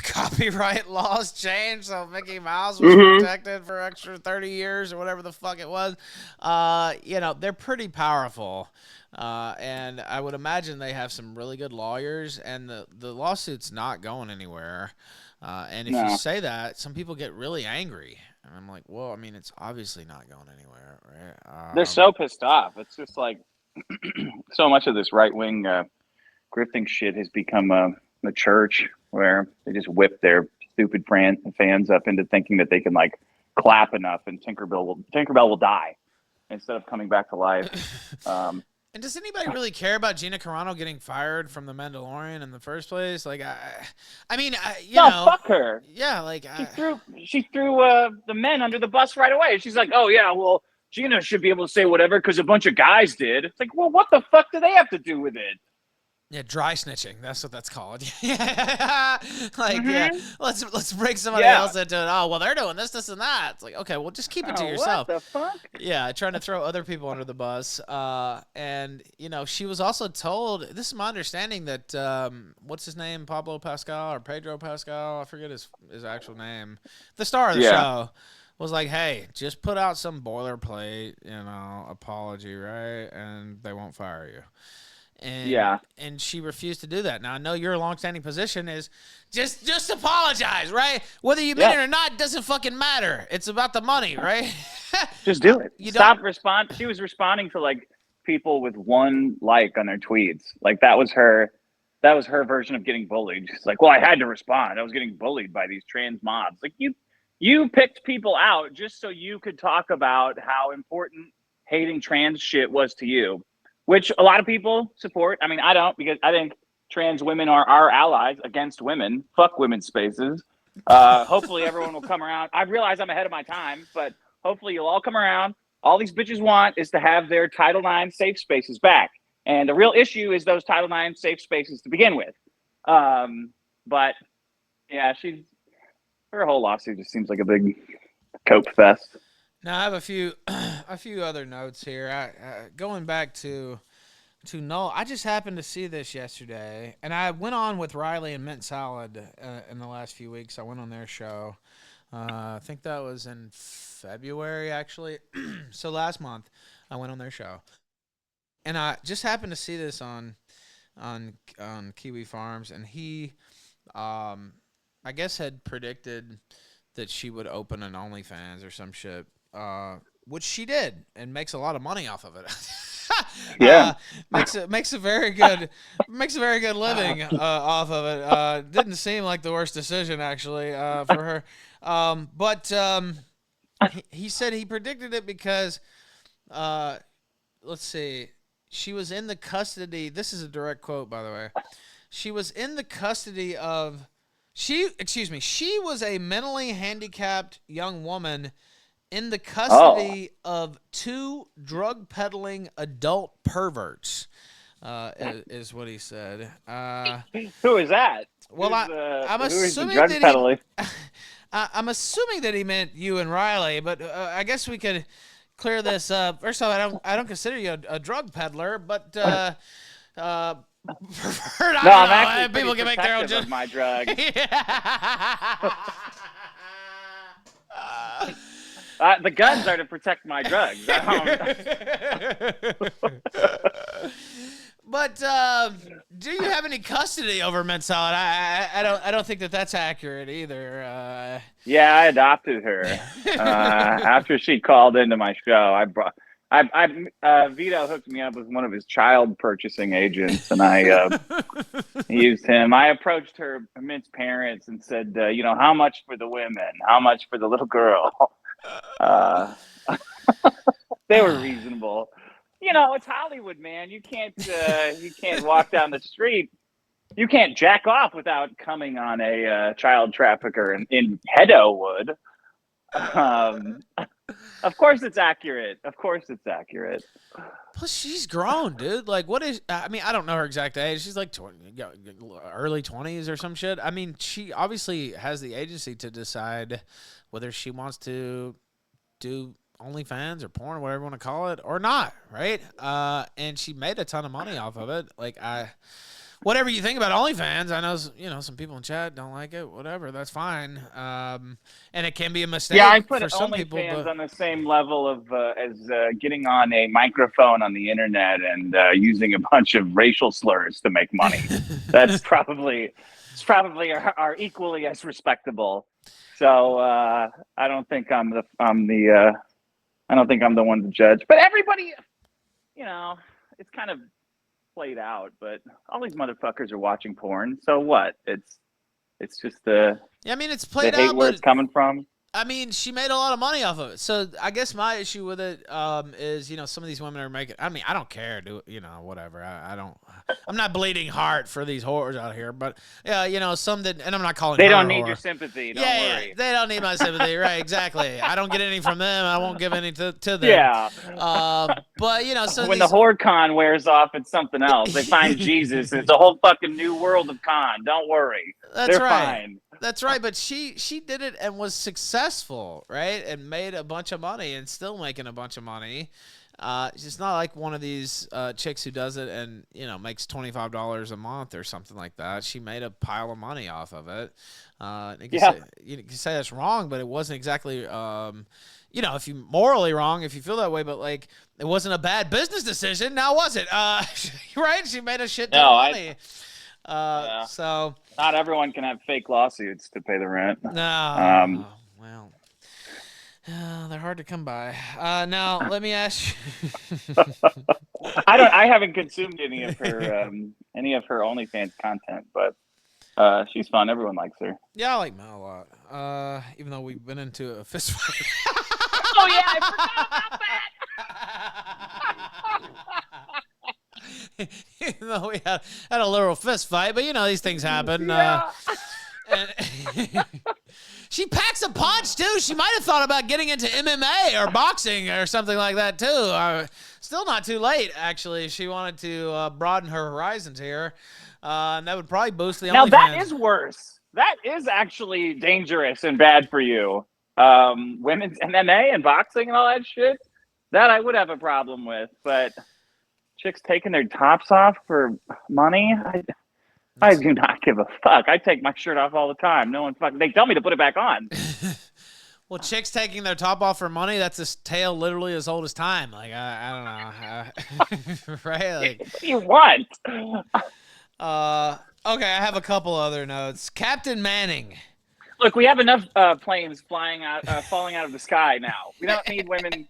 Speaker 1: copyright laws changed so Mickey Mouse was protected for extra 30 years or whatever the fuck it was. They're pretty powerful. And I would imagine they have some really good lawyers, and the lawsuit's not going anywhere. And if you say that, some people get really angry. And I'm like, well, I mean, it's obviously not going anywhere, right?
Speaker 2: They're so pissed off. It's just like so much of this right-wing grifting shit has become a church where they just whip their stupid fans up into thinking that they can like clap enough and Tinkerbell will die instead of coming back to life.
Speaker 1: And does anybody really care about Gina Carano getting fired from The Mandalorian in the first place? Like,
Speaker 2: fuck her.
Speaker 1: Yeah, like
Speaker 2: she threw the men under the bus right away. She's like, oh yeah, well, Gina should be able to say whatever because a bunch of guys did. It's like, well, what the fuck do they have to do with it?
Speaker 1: Yeah, dry snitching. That's what that's called. Yeah, let's bring somebody else into it. Oh, well, they're doing this, and that. It's like, okay, well, just keep it to yourself.
Speaker 2: What the fuck?
Speaker 1: Yeah, trying to throw other people under the bus. And she was also told. This is my understanding that what's his name, Pablo Pascal or Pedro Pascal? I forget his actual name. The star of the show was like, hey, just put out some boilerplate, apology, right? And they won't fire you. And she refused to do that. Now I know your longstanding position is just apologize, right? Whether you mean it or not doesn't fucking matter. It's about the money, right?
Speaker 2: Just do it. Stop respond. She was responding to like people with one like on their tweets. Like that was her version of getting bullied. She's like, well, I had to respond. I was getting bullied by these trans mobs. Like you picked people out just so you could talk about how important hating trans shit was to you. Which a lot of people support. I mean, I don't, because I think trans women are our allies against women. Fuck women's spaces. Hopefully everyone will come around. I realize I'm ahead of my time, but hopefully you'll all come around. All these bitches want is to have their Title IX safe spaces back. And the real issue is those Title IX safe spaces to begin with. But yeah, her whole lawsuit just seems like a big coke fest.
Speaker 1: Now I have a few other notes here. Going back to Noel, I just happened to see this yesterday, and I went on with Riley and Mint Salad in the last few weeks. I went on their show. I think that was in February, actually. So last month, I went on their show, and I just happened to see this on Kiwi Farms, and he, I guess, had predicted that she would open an OnlyFans or some shit. Which she did, and makes a lot of money off of it. Makes a very good living off of it. Didn't seem like the worst decision actually for her. But he said he predicted it because let's see, she was in the custody. This is a direct quote, by the way. She was in the custody of she was a mentally handicapped young woman in the custody of 2 drug peddling adult perverts. Is what he said.
Speaker 2: Who is that?
Speaker 1: Well, I'm assuming
Speaker 2: drug
Speaker 1: that
Speaker 2: peddling?
Speaker 1: I'm assuming that he meant you and Riley, but I guess we could clear this up. First off, I don't consider you a drug peddler, but preferred,
Speaker 2: No, I'm actually
Speaker 1: people can make their own
Speaker 2: protective of my drug. The guns are to protect my drugs.
Speaker 1: But do you have any custody over Mint Salad? I don't think that's accurate either.
Speaker 2: Yeah, I adopted her after she called into my show. Vito hooked me up with one of his child purchasing agents, and I used him. I approached her Mint's parents and said, how much for the women? How much for the little girl? They were reasonable. It's Hollywood, man. You can't walk down the street. You can't jack off without coming on a child trafficker in Hedowood. Of course it's accurate.
Speaker 1: Plus, she's grown, dude. Like, what is? I mean, I don't know her exact age. She's like early 20s or some shit. I mean, she obviously has the agency to decide whether she wants to do OnlyFans or porn or whatever you want to call it or not, right? And she made a ton of money off of it. Like, whatever you think about OnlyFans, I know some people in chat don't like it. Whatever, that's fine. And it can be a mistake.
Speaker 2: Yeah, I put
Speaker 1: for some people,
Speaker 2: OnlyFans on the same level of as getting on a microphone on the internet and using a bunch of racial slurs to make money. It's probably are equally as respectable. So I don't think I'm the one to judge. But everybody, it's kind of played out. But all these motherfuckers are watching porn. So what? It's just
Speaker 1: yeah. I mean, it's played
Speaker 2: the hate
Speaker 1: out.
Speaker 2: where
Speaker 1: But
Speaker 2: it's coming from.
Speaker 1: I mean, she made a lot of money off of it. So I guess my issue with it is, some of these women are making. I mean, I don't care, whatever. I don't. I'm not bleeding heart for these whores out here, but yeah, some that, and I'm not calling.
Speaker 2: They
Speaker 1: her
Speaker 2: don't
Speaker 1: a
Speaker 2: need
Speaker 1: whore.
Speaker 2: your sympathy. Don't worry.
Speaker 1: Yeah, they don't need my sympathy, right? Exactly. I don't get any from them. I won't give any to them.
Speaker 2: Yeah.
Speaker 1: But so
Speaker 2: when the horde con wears off, it's something else. They find Jesus. It's a whole fucking new world of con. Don't worry. They're
Speaker 1: right.
Speaker 2: fine.
Speaker 1: That's right, but she did it and was successful, right? And made a bunch of money and still making a bunch of money. It's not like one of these chicks who does it and makes $25 a month or something like that. She made a pile of money off of it. You can say that's wrong, but it wasn't exactly if you morally wrong if you feel that way. But like it wasn't a bad business decision, now was it? Right? She made a shit ton of money. So
Speaker 2: not everyone can have fake lawsuits to pay the rent.
Speaker 1: No. Well, they're hard to come by. Now let me ask you.
Speaker 2: I haven't consumed any of her OnlyFans content, but she's fun. Everyone likes her.
Speaker 1: Yeah, I like Mel a lot. Even though we've been into a fist fight.
Speaker 2: Oh yeah, I forgot about that.
Speaker 1: Even though we had a literal fist fight, but these things happen.
Speaker 2: Yeah.
Speaker 1: She packs a punch too. She might have thought about getting into MMA or boxing or something like that too. Still not too late, actually. She wanted to broaden her horizons here, and that would probably boost the.
Speaker 2: Now
Speaker 1: OnlyFans.
Speaker 2: that is worse. That is actually dangerous and bad for you. Women's MMA and boxing and all that shit. That I would have a problem with, but chicks taking their tops off for money. I do not give a fuck. I take my shirt off all the time. No one fucking. They tell me to put it back on.
Speaker 1: Well, chicks taking their top off for money, that's a tale literally as old as time. Like, I don't know. Right? Like,
Speaker 2: what do you want?
Speaker 1: Okay, I have a couple other notes. Captain Manning.
Speaker 2: Look, we have enough planes falling out of the sky now. We don't need women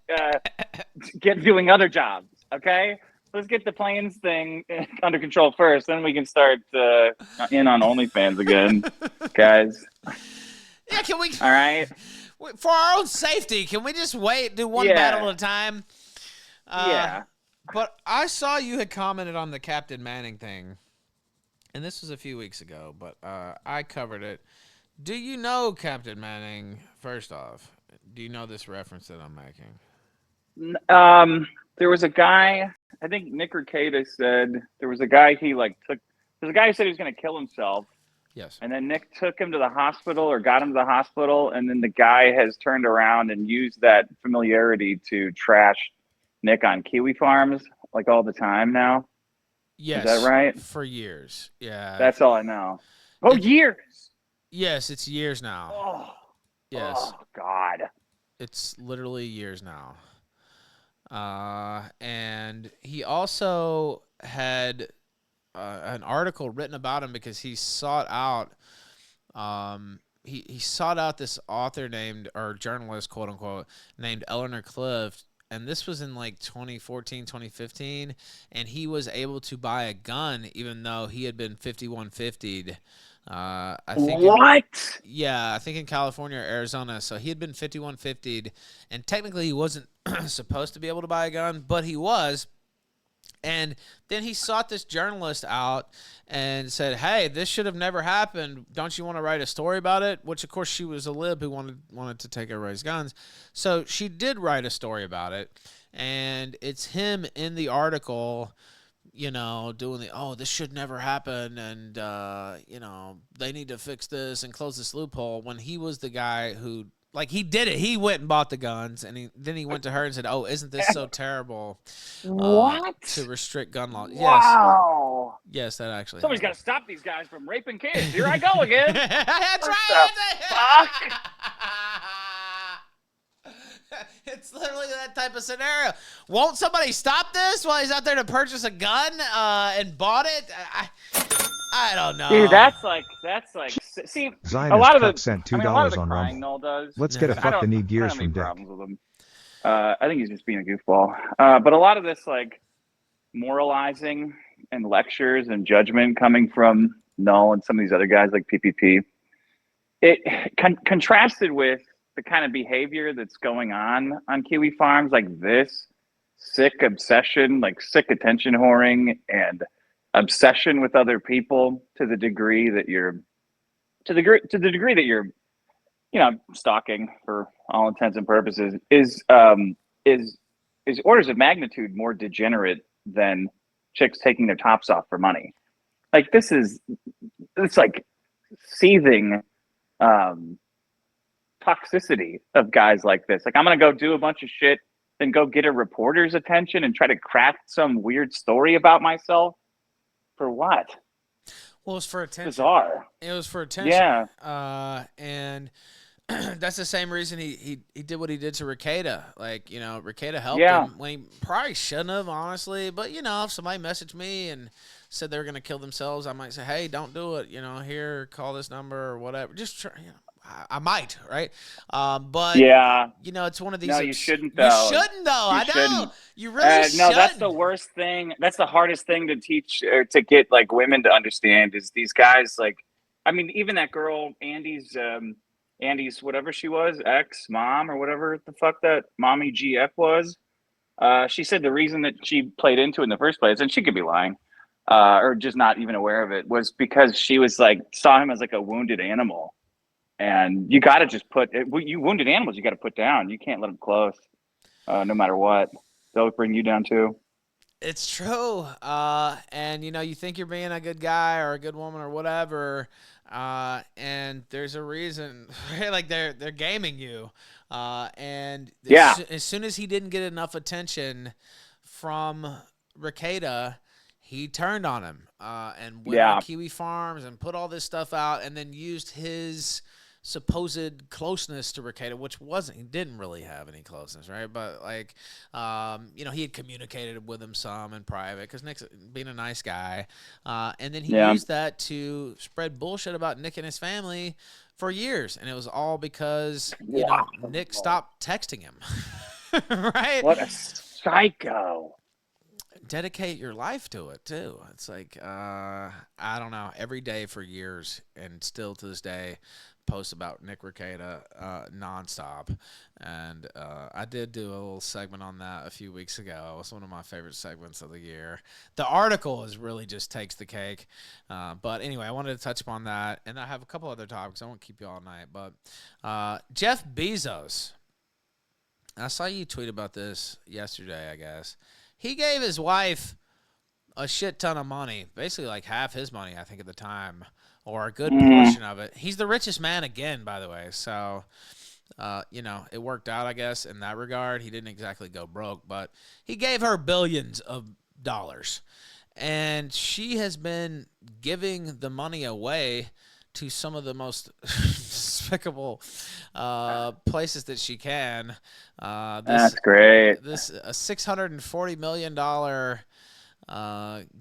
Speaker 2: doing other jobs, okay? Let's get the planes thing under control first, then we can start in on OnlyFans again, guys.
Speaker 1: Yeah, can we?
Speaker 2: All right.
Speaker 1: For our own safety, can we just wait, do one battle at a time?
Speaker 2: Yeah.
Speaker 1: But I saw you had commented on the Captain Manning thing, and this was a few weeks ago, but I covered it. Do you know Captain Manning, first off? Do you know this reference that I'm making?
Speaker 2: There was a guy, I think Nick Rekieta said there was a guy there's a guy who said he was going to kill himself.
Speaker 1: Yes.
Speaker 2: And then Nick took him to the hospital or got him to the hospital. And then the guy has turned around and used that familiarity to trash Nick on Kiwi Farms like all the time now.
Speaker 1: Yes.
Speaker 2: Is that right?
Speaker 1: For years. Yeah.
Speaker 2: That's all I know. Oh, years.
Speaker 1: Yes, it's years now.
Speaker 2: Oh,
Speaker 1: yes.
Speaker 2: Oh, God.
Speaker 1: It's literally years now. And he also had an article written about him because he sought out he sought out this author named, or journalist, quote unquote, named Eleanor Clift, and this was in like 2014, 2015, and he was able to buy a gun even though he had been 5150'd. I think
Speaker 2: what?
Speaker 1: I think in California or Arizona. So he had been 5150'd, and technically he wasn't supposed to be able to buy a gun, but he was. And then he sought this journalist out and said, "Hey, this should have never happened. Don't you want to write a story about it?" Which, of course, she was a lib who wanted to take everybody's guns. So she did write a story about it, and it's him in the article, you know, doing this should never happen, and you know, they need to fix this and close this loophole. When he was the guy who, like, he did it. He went and bought the guns, and then he went to her and said, "Oh, isn't this so terrible?
Speaker 2: What?
Speaker 1: To restrict gun laws?"
Speaker 2: Wow.
Speaker 1: Yes, that actually.
Speaker 2: Somebody's got to stop these guys from raping kids. Here I go again.
Speaker 1: That's
Speaker 2: What
Speaker 1: right.
Speaker 2: the fuck?
Speaker 1: It's literally that type of scenario. Won't somebody stop this while he's out there to purchase a gun and bought it? I don't know.
Speaker 2: Dude, that's like see,
Speaker 4: Zionist
Speaker 2: a lot of the
Speaker 4: sent $2
Speaker 2: a lot of the
Speaker 4: on
Speaker 2: crying
Speaker 4: Rumble.
Speaker 2: Noel does.
Speaker 4: Let's get a
Speaker 1: Yeah.
Speaker 4: fuck the need
Speaker 2: I
Speaker 4: gears
Speaker 2: don't have any
Speaker 4: from Dick.
Speaker 2: problems with him. I think he's just being a goofball. But a lot of this like moralizing and lectures and judgment coming from Null and some of these other guys like PPP, it contrasted with the kind of behavior that's going on Kiwi Farms, like this sick obsession, like sick attention whoring and obsession with other people to the degree that you're you know, stalking for all intents and purposes is orders of magnitude more degenerate than chicks taking their tops off for money. Like it's like seething toxicity of guys like this. Like, I'm gonna go do a bunch of shit, then go get a reporter's attention and try to craft some weird story about myself. For what?
Speaker 1: Well, it was for attention.
Speaker 2: Bizarre.
Speaker 1: It was for attention.
Speaker 2: Yeah.
Speaker 1: And that's the same reason he did what he did to Rekieta. Like, you know, Rekieta helped
Speaker 2: Yeah.
Speaker 1: him when he probably shouldn't have, honestly. But, you know, if somebody messaged me and said they were going to kill themselves, I might say, "Hey, don't do it. You know, here, call this number," or whatever. Just try, you know. I might, right? But
Speaker 2: Yeah.
Speaker 1: you know, it's one of these.
Speaker 2: No, you shouldn't, though.
Speaker 1: You shouldn't, though.
Speaker 2: You
Speaker 1: I know.
Speaker 2: shouldn't.
Speaker 1: You really shouldn't.
Speaker 2: No, that's the worst thing. That's the hardest thing to teach or to get like women to understand is these guys. Like, I mean, even that girl, Andy's whatever she was, ex-mom or whatever the fuck that mommy GF was. She said the reason that she played into it in the first place, and she could be lying, or just not even aware of it, was because she was like saw him as like a wounded animal. And you got to just you wounded animals, you got to put down. You can't let them close, no matter what. They'll bring you down too.
Speaker 1: It's true. And, you know, you think you're being a good guy or a good woman or whatever, and there's a reason. Like, they're gaming you. And
Speaker 2: Yeah.
Speaker 1: as soon as he didn't get enough attention from Rekieta, he turned on him and went on Kiwi Farms and put all this stuff out and then used his supposed closeness to Rekieta, which he didn't really have any closeness, right? But like, you know, he had communicated with him some in private because Nick's being a nice guy. And then he used that to spread bullshit about Nick and his family for years. And it was all because, you know, Nick stopped texting him. Right?
Speaker 2: What a psycho.
Speaker 1: dedicate your life to it too. It's like I don't know, every day for years, and still to this day, post about Nick Rekieta nonstop. And I did do a little segment on that a few weeks ago. It was one of my favorite segments of the year. The article is really just takes the cake. But anyway, I wanted to touch upon that, and I have a couple other topics. I won't keep you all night, but Jeff Bezos. I saw you tweet about this yesterday, I guess. He gave his wife a shit ton of money, basically like half his money, I think, at the time, or a good portion of it. He's the richest man again, by the way. So, it worked out, I guess, in that regard. He didn't exactly go broke, but he gave her billions of dollars. And she has been giving the money away to some of the most despicable places that she can.
Speaker 2: That's great.
Speaker 1: This a $640 million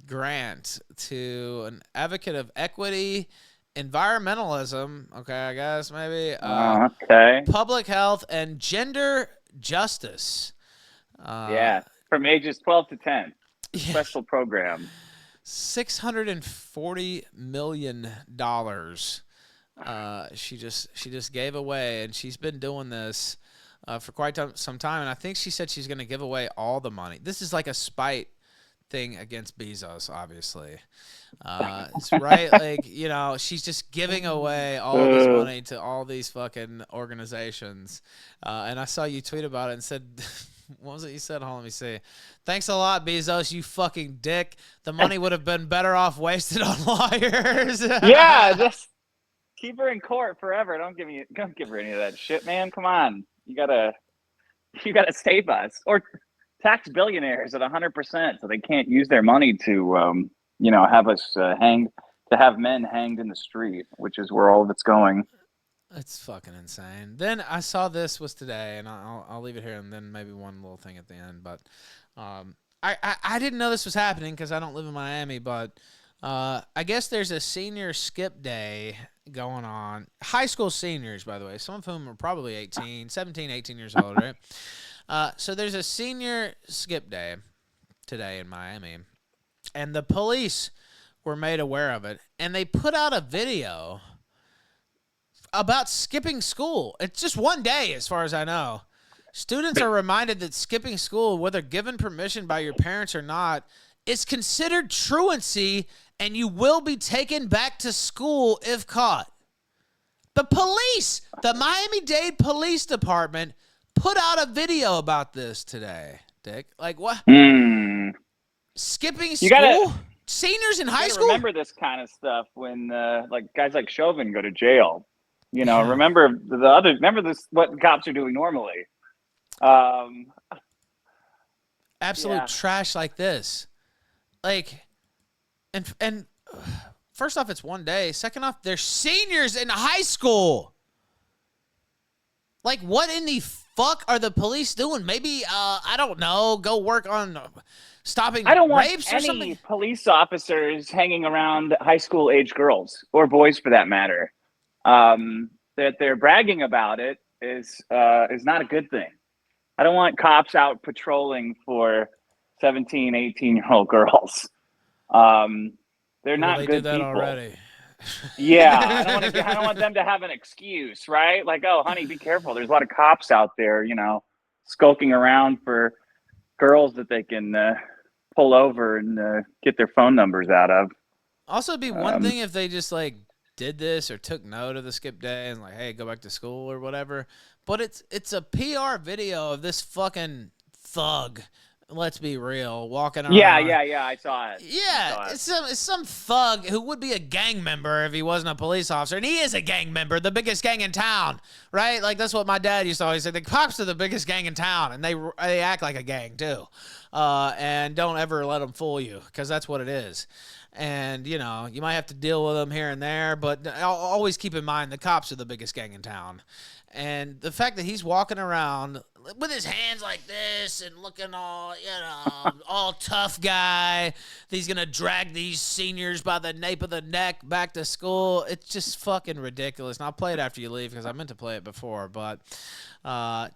Speaker 1: grant to an advocate of equity, environmentalism, okay, I guess maybe,
Speaker 2: okay,
Speaker 1: public health, and gender justice.
Speaker 2: From ages 12 to 10. Special program.
Speaker 1: $640 million. She just gave away, and she's been doing this for quite some time. And I think she said she's going to give away all the money. This is like a spite thing against Bezos, obviously. It's right, like, she's just giving away all of this money to all these fucking organizations. And I saw you tweet about it and said. What was it you said? Hold on, let me see. Thanks a lot, Bezos, you fucking dick. The money would have been better off wasted on lawyers.
Speaker 2: Yeah, just keep her in court forever. Don't give her any of that shit, man. Come on. You gotta save us. Or tax billionaires at 100% so they can't use their money to have us have men hanged in the street, which is where all of it's going.
Speaker 1: It's fucking insane. Then I saw this was today, and I'll leave it here, and then maybe one little thing at the end. But I didn't know this was happening because I don't live in Miami. But I guess there's a senior skip day going on. High school seniors, by the way, some of whom are probably 17, 18 years old, right? So there's a senior skip day today in Miami, and the police were made aware of it, and they put out a video about skipping school. It's just one day, as far as I know. Students are reminded that skipping school, whether given permission by your parents or not, is considered truancy, and you will be taken back to school if caught. The police, the Miami-Dade Police Department, put out a video about this today, Dick. Like, what? Skipping school? Seniors in high school?
Speaker 2: Remember this kind of stuff when guys like Chauvin go to jail. Remember this, what cops are doing normally.
Speaker 1: Absolute trash like this. Like, and first off, it's one day. Second off, they're seniors in high school. Like, what in the fuck are the police doing? Maybe, I don't know, go work on stopping rapes or something?
Speaker 2: I don't want any police officers hanging around high school age girls, or boys for that matter. That they're bragging about it is not a good thing. I don't want cops out patrolling for 17, 18-year-old girls. They're not good
Speaker 1: that
Speaker 2: people.
Speaker 1: Already.
Speaker 2: Yeah, I don't want them to have an excuse, right? Like, oh, honey, be careful. There's a lot of cops out there, skulking around for girls that they can pull over and get their phone numbers out of.
Speaker 1: Also, it'd be one thing if they just did this or took note of the skip day and hey, go back to school or whatever. But it's a PR video of this fucking thug. Let's be real, walking around.
Speaker 2: Yeah, I saw it.
Speaker 1: Yeah, it's some thug who would be a gang member if he wasn't a police officer, and he is a gang member, the biggest gang in town, right? Like, that's what my dad used to always say. The cops are the biggest gang in town, and they act like a gang too, and don't ever let them fool you, because that's what it is. And, you know, you might have to deal with them here and there, but always keep in mind the cops are the biggest gang in town. And the fact that he's walking around with his hands like this and looking all, you know, all tough guy, he's going to drag these seniors by the nape of the neck back to school. It's just fucking ridiculous. And I'll play it after you leave because I meant to play it before, but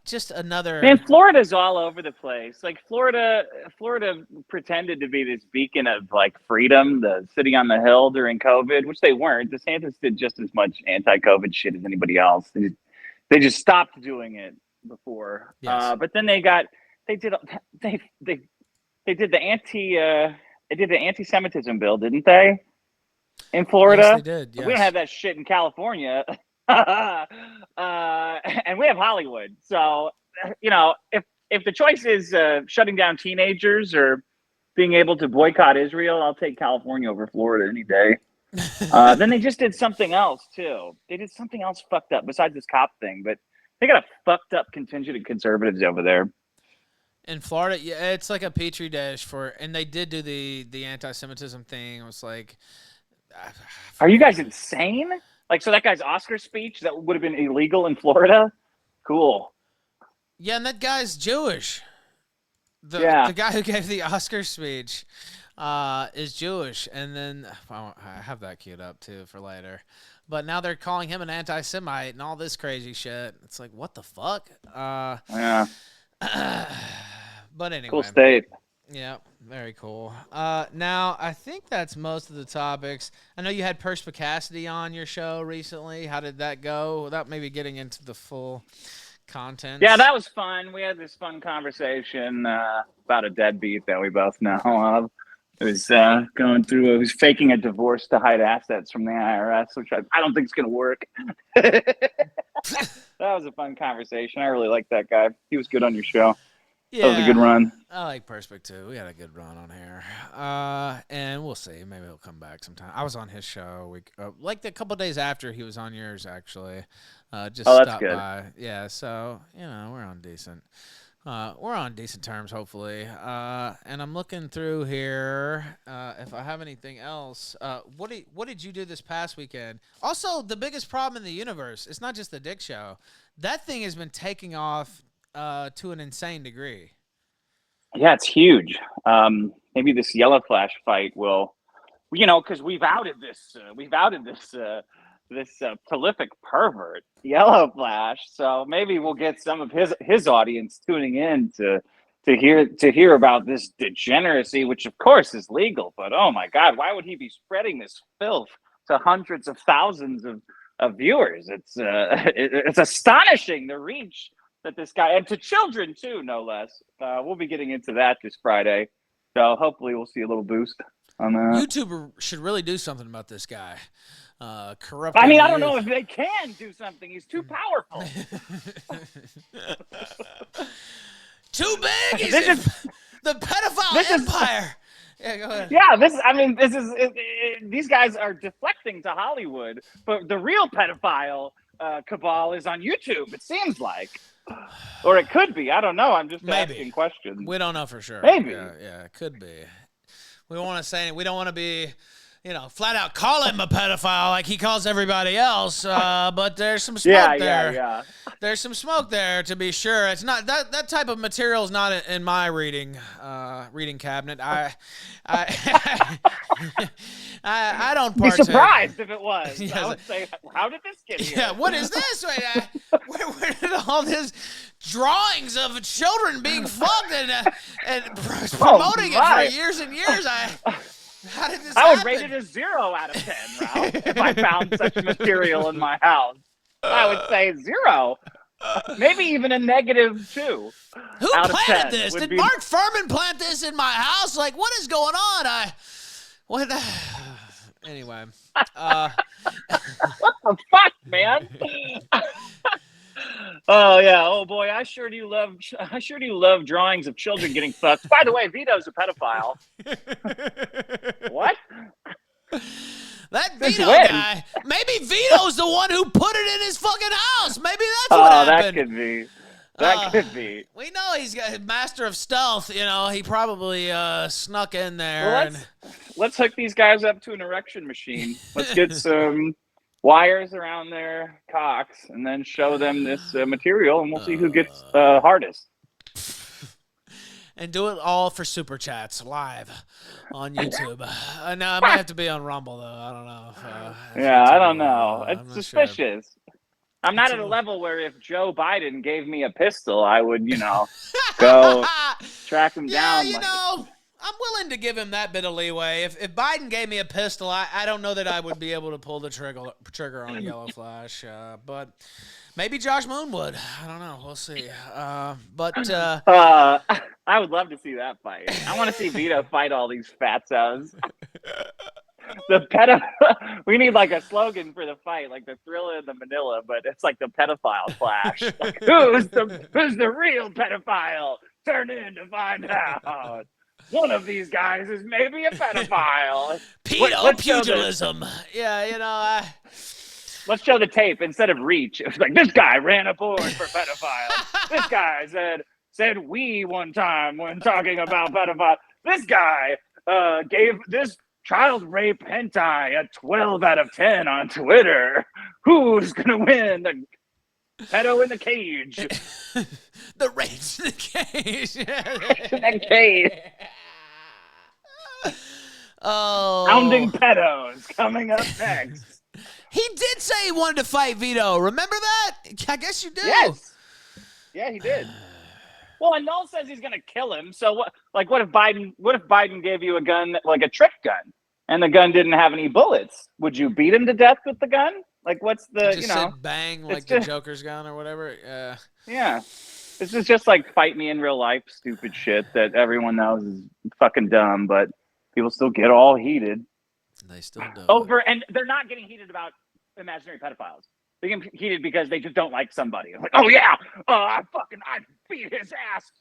Speaker 1: just another.
Speaker 2: Man, Florida's all over the place. Like Florida pretended to be this beacon of like freedom, the city on the hill during COVID, which they weren't. DeSantis did just as much anti-COVID shit as anybody else. They just stopped doing it before.
Speaker 1: Yes.
Speaker 2: But then they did the anti-Semitism bill, didn't they? In Florida,
Speaker 1: Yes, they did. Yes.
Speaker 2: We don't have that shit in California. And we have Hollywood. So, you know, if the choice is shutting down teenagers or being able to boycott Israel, I'll take California over Florida any day. Then they just did something else too. They did something else fucked up besides this cop thing, but they got a fucked up contingent of conservatives over there.
Speaker 1: In Florida, yeah, it's like a petri dish and they did do the anti-Semitism thing. It was like,
Speaker 2: are you guys insane? Like, so that guy's Oscar speech that would have been illegal in Florida? Cool.
Speaker 1: Yeah, and that guy's Jewish. The guy who gave the Oscar speech is Jewish. And then, I have that queued up too for later. But now they're calling him an anti-Semite and all this crazy shit. It's like, what the fuck?
Speaker 2: Yeah.
Speaker 1: But anyway.
Speaker 2: Cool state.
Speaker 1: Yeah, very cool. Now, I think that's most of the topics. I know you had Perspicacity on your show recently. How did that go? Without maybe getting into the full content.
Speaker 2: Yeah, that was fun. We had this fun conversation about a deadbeat that we both know of. It was he was faking a divorce to hide assets from the IRS, which I don't think is going to work. That was a fun conversation. I really liked that guy. He was good on your show.
Speaker 1: Yeah,
Speaker 2: that was a good run.
Speaker 1: I like Perspic too. We had a good run on here. And we'll see. Maybe he'll come back sometime. I was on his show like a couple days after he was on yours, actually. Just
Speaker 2: that's
Speaker 1: stopped
Speaker 2: good.
Speaker 1: by. Yeah, so, you know, we're on decent terms, hopefully. And I'm looking through here if I have anything else. What did you do this past weekend? Also, the biggest problem in the universe, it's not just the Dick Show. That thing has been taking off to an insane degree.
Speaker 2: Yeah, it's huge. Maybe this Yellow Flash fight will, you know, because we've outed this prolific pervert, Yellow Flash. So maybe we'll get some of his audience tuning in to hear about this degeneracy, which of course is legal. But oh my God, why would he be spreading this filth to hundreds of thousands of viewers? It's astonishing the reach that this guy, and to children too, no less. We'll be getting into that this Friday. So hopefully we'll see a little boost on that.
Speaker 1: YouTube should really do something about this guy. Corrupt.
Speaker 2: I mean, I don't know if they can do something. He's too powerful.
Speaker 1: Too big. He's the pedophile empire. Yeah, go ahead.
Speaker 2: Yeah, these guys are deflecting to Hollywood, but the real pedophile cabal is on YouTube, it seems like. Or it could be. I don't know. I'm just asking questions.
Speaker 1: We don't know for sure.
Speaker 2: Maybe.
Speaker 1: Yeah, it could be. We don't want to say, we don't want to be, you know, flat out call him a pedophile like he calls everybody else. But there's some smoke there.
Speaker 2: Yeah.
Speaker 1: There's some smoke there, to be sure. It's not that type of material is not in my reading cabinet. I don't partake.
Speaker 2: Be surprised if it was.
Speaker 1: Yes.
Speaker 2: I would say, how did this get here?
Speaker 1: Yeah, what is this? Wait, where did all this drawings of children being fucked and promoting it for years and years? How did this happen?
Speaker 2: I would rate it a 0 out of 10, Ralph, if I found such material in my house. I would say 0. Maybe even a -2.
Speaker 1: Who planted this? Did Mark Furman plant this in my house? Like, what is going on? Anyway.
Speaker 2: What the fuck, man? Oh yeah. Oh boy. I sure do love drawings of children getting fucked. By the way, Vito's a pedophile. What?
Speaker 1: That Vito guy. Maybe Vito's the one who put it in his fucking house. Maybe that's what happened.
Speaker 2: That could be. That could be.
Speaker 1: We know he's got master of stealth. You know, he probably snuck in there.
Speaker 2: Well, let's hook these guys up to an erection machine. Let's get some wires around their cocks and then show them this material, and we'll see who gets hardest.
Speaker 1: And do it all for Super Chats live on YouTube. No, it might have to be on Rumble, though. I don't know.
Speaker 2: Yeah, I don't know. It's suspicious.
Speaker 1: Sure.
Speaker 2: I'm not at a level where if Joe Biden gave me a pistol, I would, go track him down.
Speaker 1: Yeah, I'm willing to give him that bit of leeway. If Biden gave me a pistol, I don't know that I would be able to pull the trigger on a yellow flash. But maybe Josh Moon would. I don't know. We'll see.
Speaker 2: I would love to see that fight. I want to see Vito fight all these fatzos. We need like a slogan for the fight, like the Thrilla and the Manila, but it's like the pedophile clash. Like, who's the real pedophile? Turn in to find out. One of these guys is maybe a pedophile.
Speaker 1: Pedo pugilism. Yeah,
Speaker 2: Let's show the tape instead of reach. It was like, this guy ran a board for pedophile. This guy said we one time when talking about pedophile. This guy gave this child rape hentai a 12 out of 10 on Twitter. Who's gonna win? The pedo in the cage.
Speaker 1: The rape's in the cage.
Speaker 2: In the cage.
Speaker 1: Oh.
Speaker 2: Hounding pedos coming up next.
Speaker 1: He did say he wanted to fight Vito. Remember that? I guess you do.
Speaker 2: Yes. Yeah, he did. Well, and Null says he's going to kill him. So what? Like, what if Biden gave you a gun, like a trick gun, and the gun didn't have any bullets? Would you beat him to death with the gun? Like, what's the
Speaker 1: said bang like the Joker's gun or whatever?
Speaker 2: Yeah. This is just like fight me in real life, stupid shit that everyone knows is fucking dumb, but people still get all heated.
Speaker 1: They still do.
Speaker 2: And they're not getting heated about imaginary pedophiles. They get heated because they just don't like somebody. Like, oh yeah, I beat his ass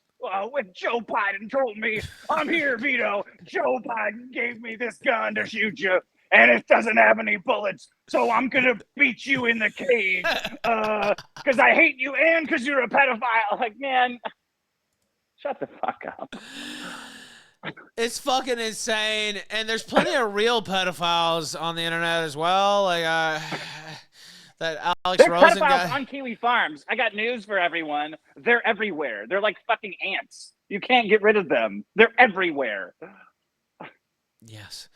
Speaker 2: when Joe Biden told me, I'm here, Vito. Joe Biden gave me this gun to shoot you, and it doesn't have any bullets, so I'm gonna beat you in the cage because I hate you and because you're a pedophile. Like, man, shut the fuck up.
Speaker 1: It's fucking insane, and there's plenty of real pedophiles on the internet as well. Like that Alex
Speaker 2: There's
Speaker 1: Rosen
Speaker 2: pedophiles
Speaker 1: guy
Speaker 2: on Kiwi Farms. I got news for everyone. They're everywhere. They're like fucking ants. You can't get rid of them. They're everywhere.
Speaker 1: Yes.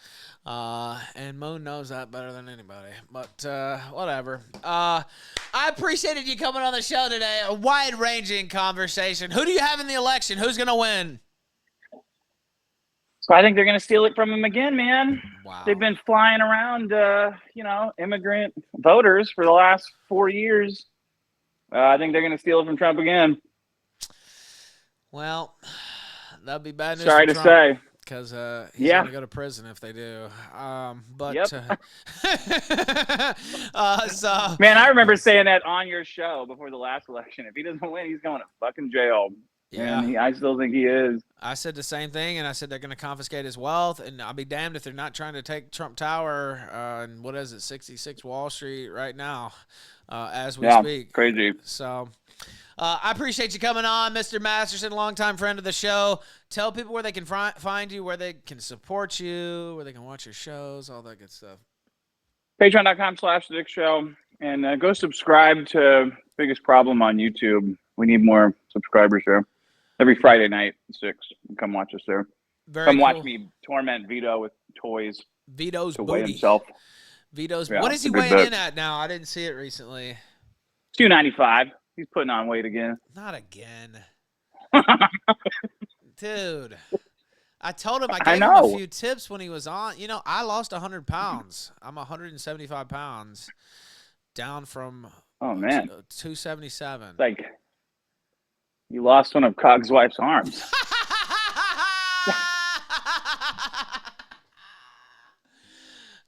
Speaker 1: And Moon knows that better than anybody. But whatever. I appreciated you coming on the show today. A wide-ranging conversation. Who do you have in the election? Who's going to win?
Speaker 2: So I think they're going to steal it from him again, man.
Speaker 1: Wow.
Speaker 2: They've been flying around, immigrant voters for the last 4 years. I think they're going to steal it from Trump again.
Speaker 1: Well, that'd be bad news.
Speaker 2: Sorry to say.
Speaker 1: Because he's going to go to prison if they do.
Speaker 2: Yep.
Speaker 1: So
Speaker 2: man, I remember saying that on your show before the last election. If he doesn't win, he's going to fucking jail.
Speaker 1: Yeah.
Speaker 2: And I still think he is.
Speaker 1: I said the same thing, and I said they're going to confiscate his wealth, and I'll be damned if they're not trying to take Trump Tower and 66 Wall Street right now as we speak.
Speaker 2: Crazy.
Speaker 1: So I appreciate you coming on, Mr. Masterson, longtime friend of the show. Tell people where they can find you, where they can support you, where they can watch your shows, all that good stuff.
Speaker 2: Patreon.com/The Dick Show. And go subscribe to Biggest Problem on YouTube. We need more subscribers there. Every Friday night at 6. Come watch us there. Come watch me torment Vito with toys.
Speaker 1: Vito's
Speaker 2: to
Speaker 1: booty.
Speaker 2: weigh himself.
Speaker 1: Vito's.
Speaker 2: Yeah,
Speaker 1: what is he weighing in at now? I didn't see it recently.
Speaker 2: 295. He's putting on weight again.
Speaker 1: Not again. Dude. I told him I gave him a few tips when he was on. You know, I lost 100 pounds. I'm 175 pounds down from 277.
Speaker 2: Like, you lost one of Cog's wife's arms.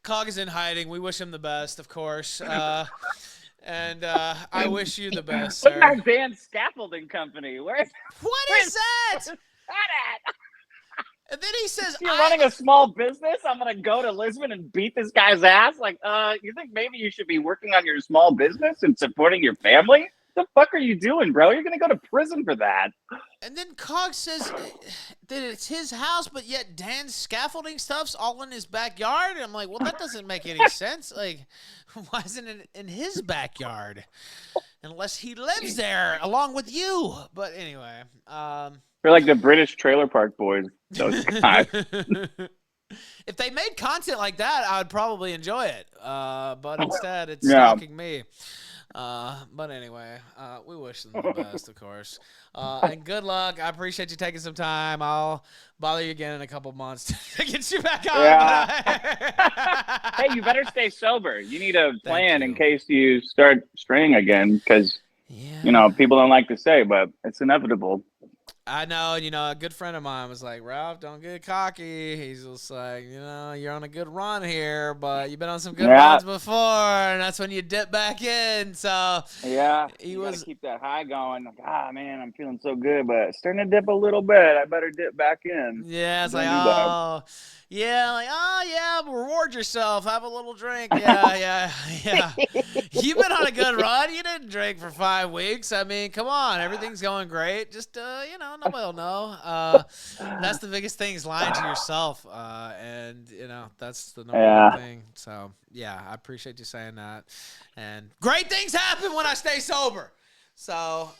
Speaker 1: Cog is in hiding. We wish him the best, of course. And I wish you the best, sir.
Speaker 2: What's that band Scaffolding Company?
Speaker 1: What is that?
Speaker 2: Where's that at?
Speaker 1: And then he says,
Speaker 2: You're running a small business? I'm going to go to Lisbon and beat this guy's ass? Like, you think maybe you should be working on your small business and supporting your family? the fuck are you doing, bro? You're gonna go to prison for that.
Speaker 1: And then Cox says that it's his house, but yet Dan's scaffolding stuff's all in his backyard. And I'm like, well, that doesn't make any sense. Like, why isn't it in his backyard? Unless he lives there along with you. But anyway.
Speaker 2: They're like the British Trailer Park Boys, those guys.
Speaker 1: If they made content like that, I would probably enjoy it. But instead, it's stalking me. But anyway, we wish them the best, of course. And good luck. I appreciate you taking some time. I'll bother you again in a couple months to get you back on.
Speaker 2: Yeah. Hey, you better stay sober. You need a plan in case you start straying again, because you know people don't like to say, but it's inevitable.
Speaker 1: I know, you know, a good friend of mine was like, Ralph, don't get cocky. He's just like, you know, you're on a good run here, but you've been on some good runs before, and that's when you dip back in. So
Speaker 2: yeah, you gotta keep that high going. Like, man, I'm feeling so good, but it's starting to dip a little bit. I better dip back in.
Speaker 1: Yeah, it's like, reward yourself. Have a little drink. Yeah. You've been on a good run. You didn't drink for 5 weeks. I mean, come on. Everything's going great. Just, you know, nobody will know. That's the biggest thing is lying to yourself. And, you know, that's the number one thing. So, yeah, I appreciate you saying that. And great things happen when I stay sober. So,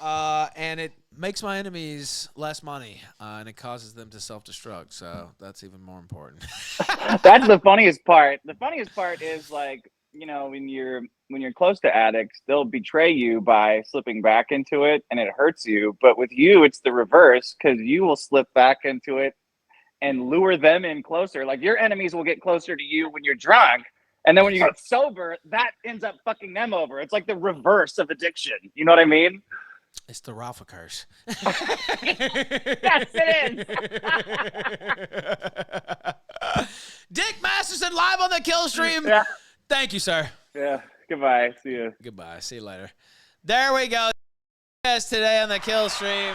Speaker 1: and it makes my enemies less money, and it causes them to self-destruct. So that's even more important.
Speaker 2: That's the funniest part. The funniest part is, like, you know, when you're close to addicts, they'll betray you by slipping back into it, and it hurts you. But with you, it's the reverse, because you will slip back into it and lure them in closer. Like, your enemies will get closer to you when you're drunk. And then when you get sober, that ends up fucking them over. It's like the reverse of addiction. You know what I mean?
Speaker 1: It's the Ralph curse.
Speaker 2: Yes, it
Speaker 1: is. Dick Masterson live on the Killstream.
Speaker 2: Yeah.
Speaker 1: Thank you, sir.
Speaker 2: Yeah. Goodbye. See you.
Speaker 1: Goodbye. See you later. There we go. Yes, today on the Killstream.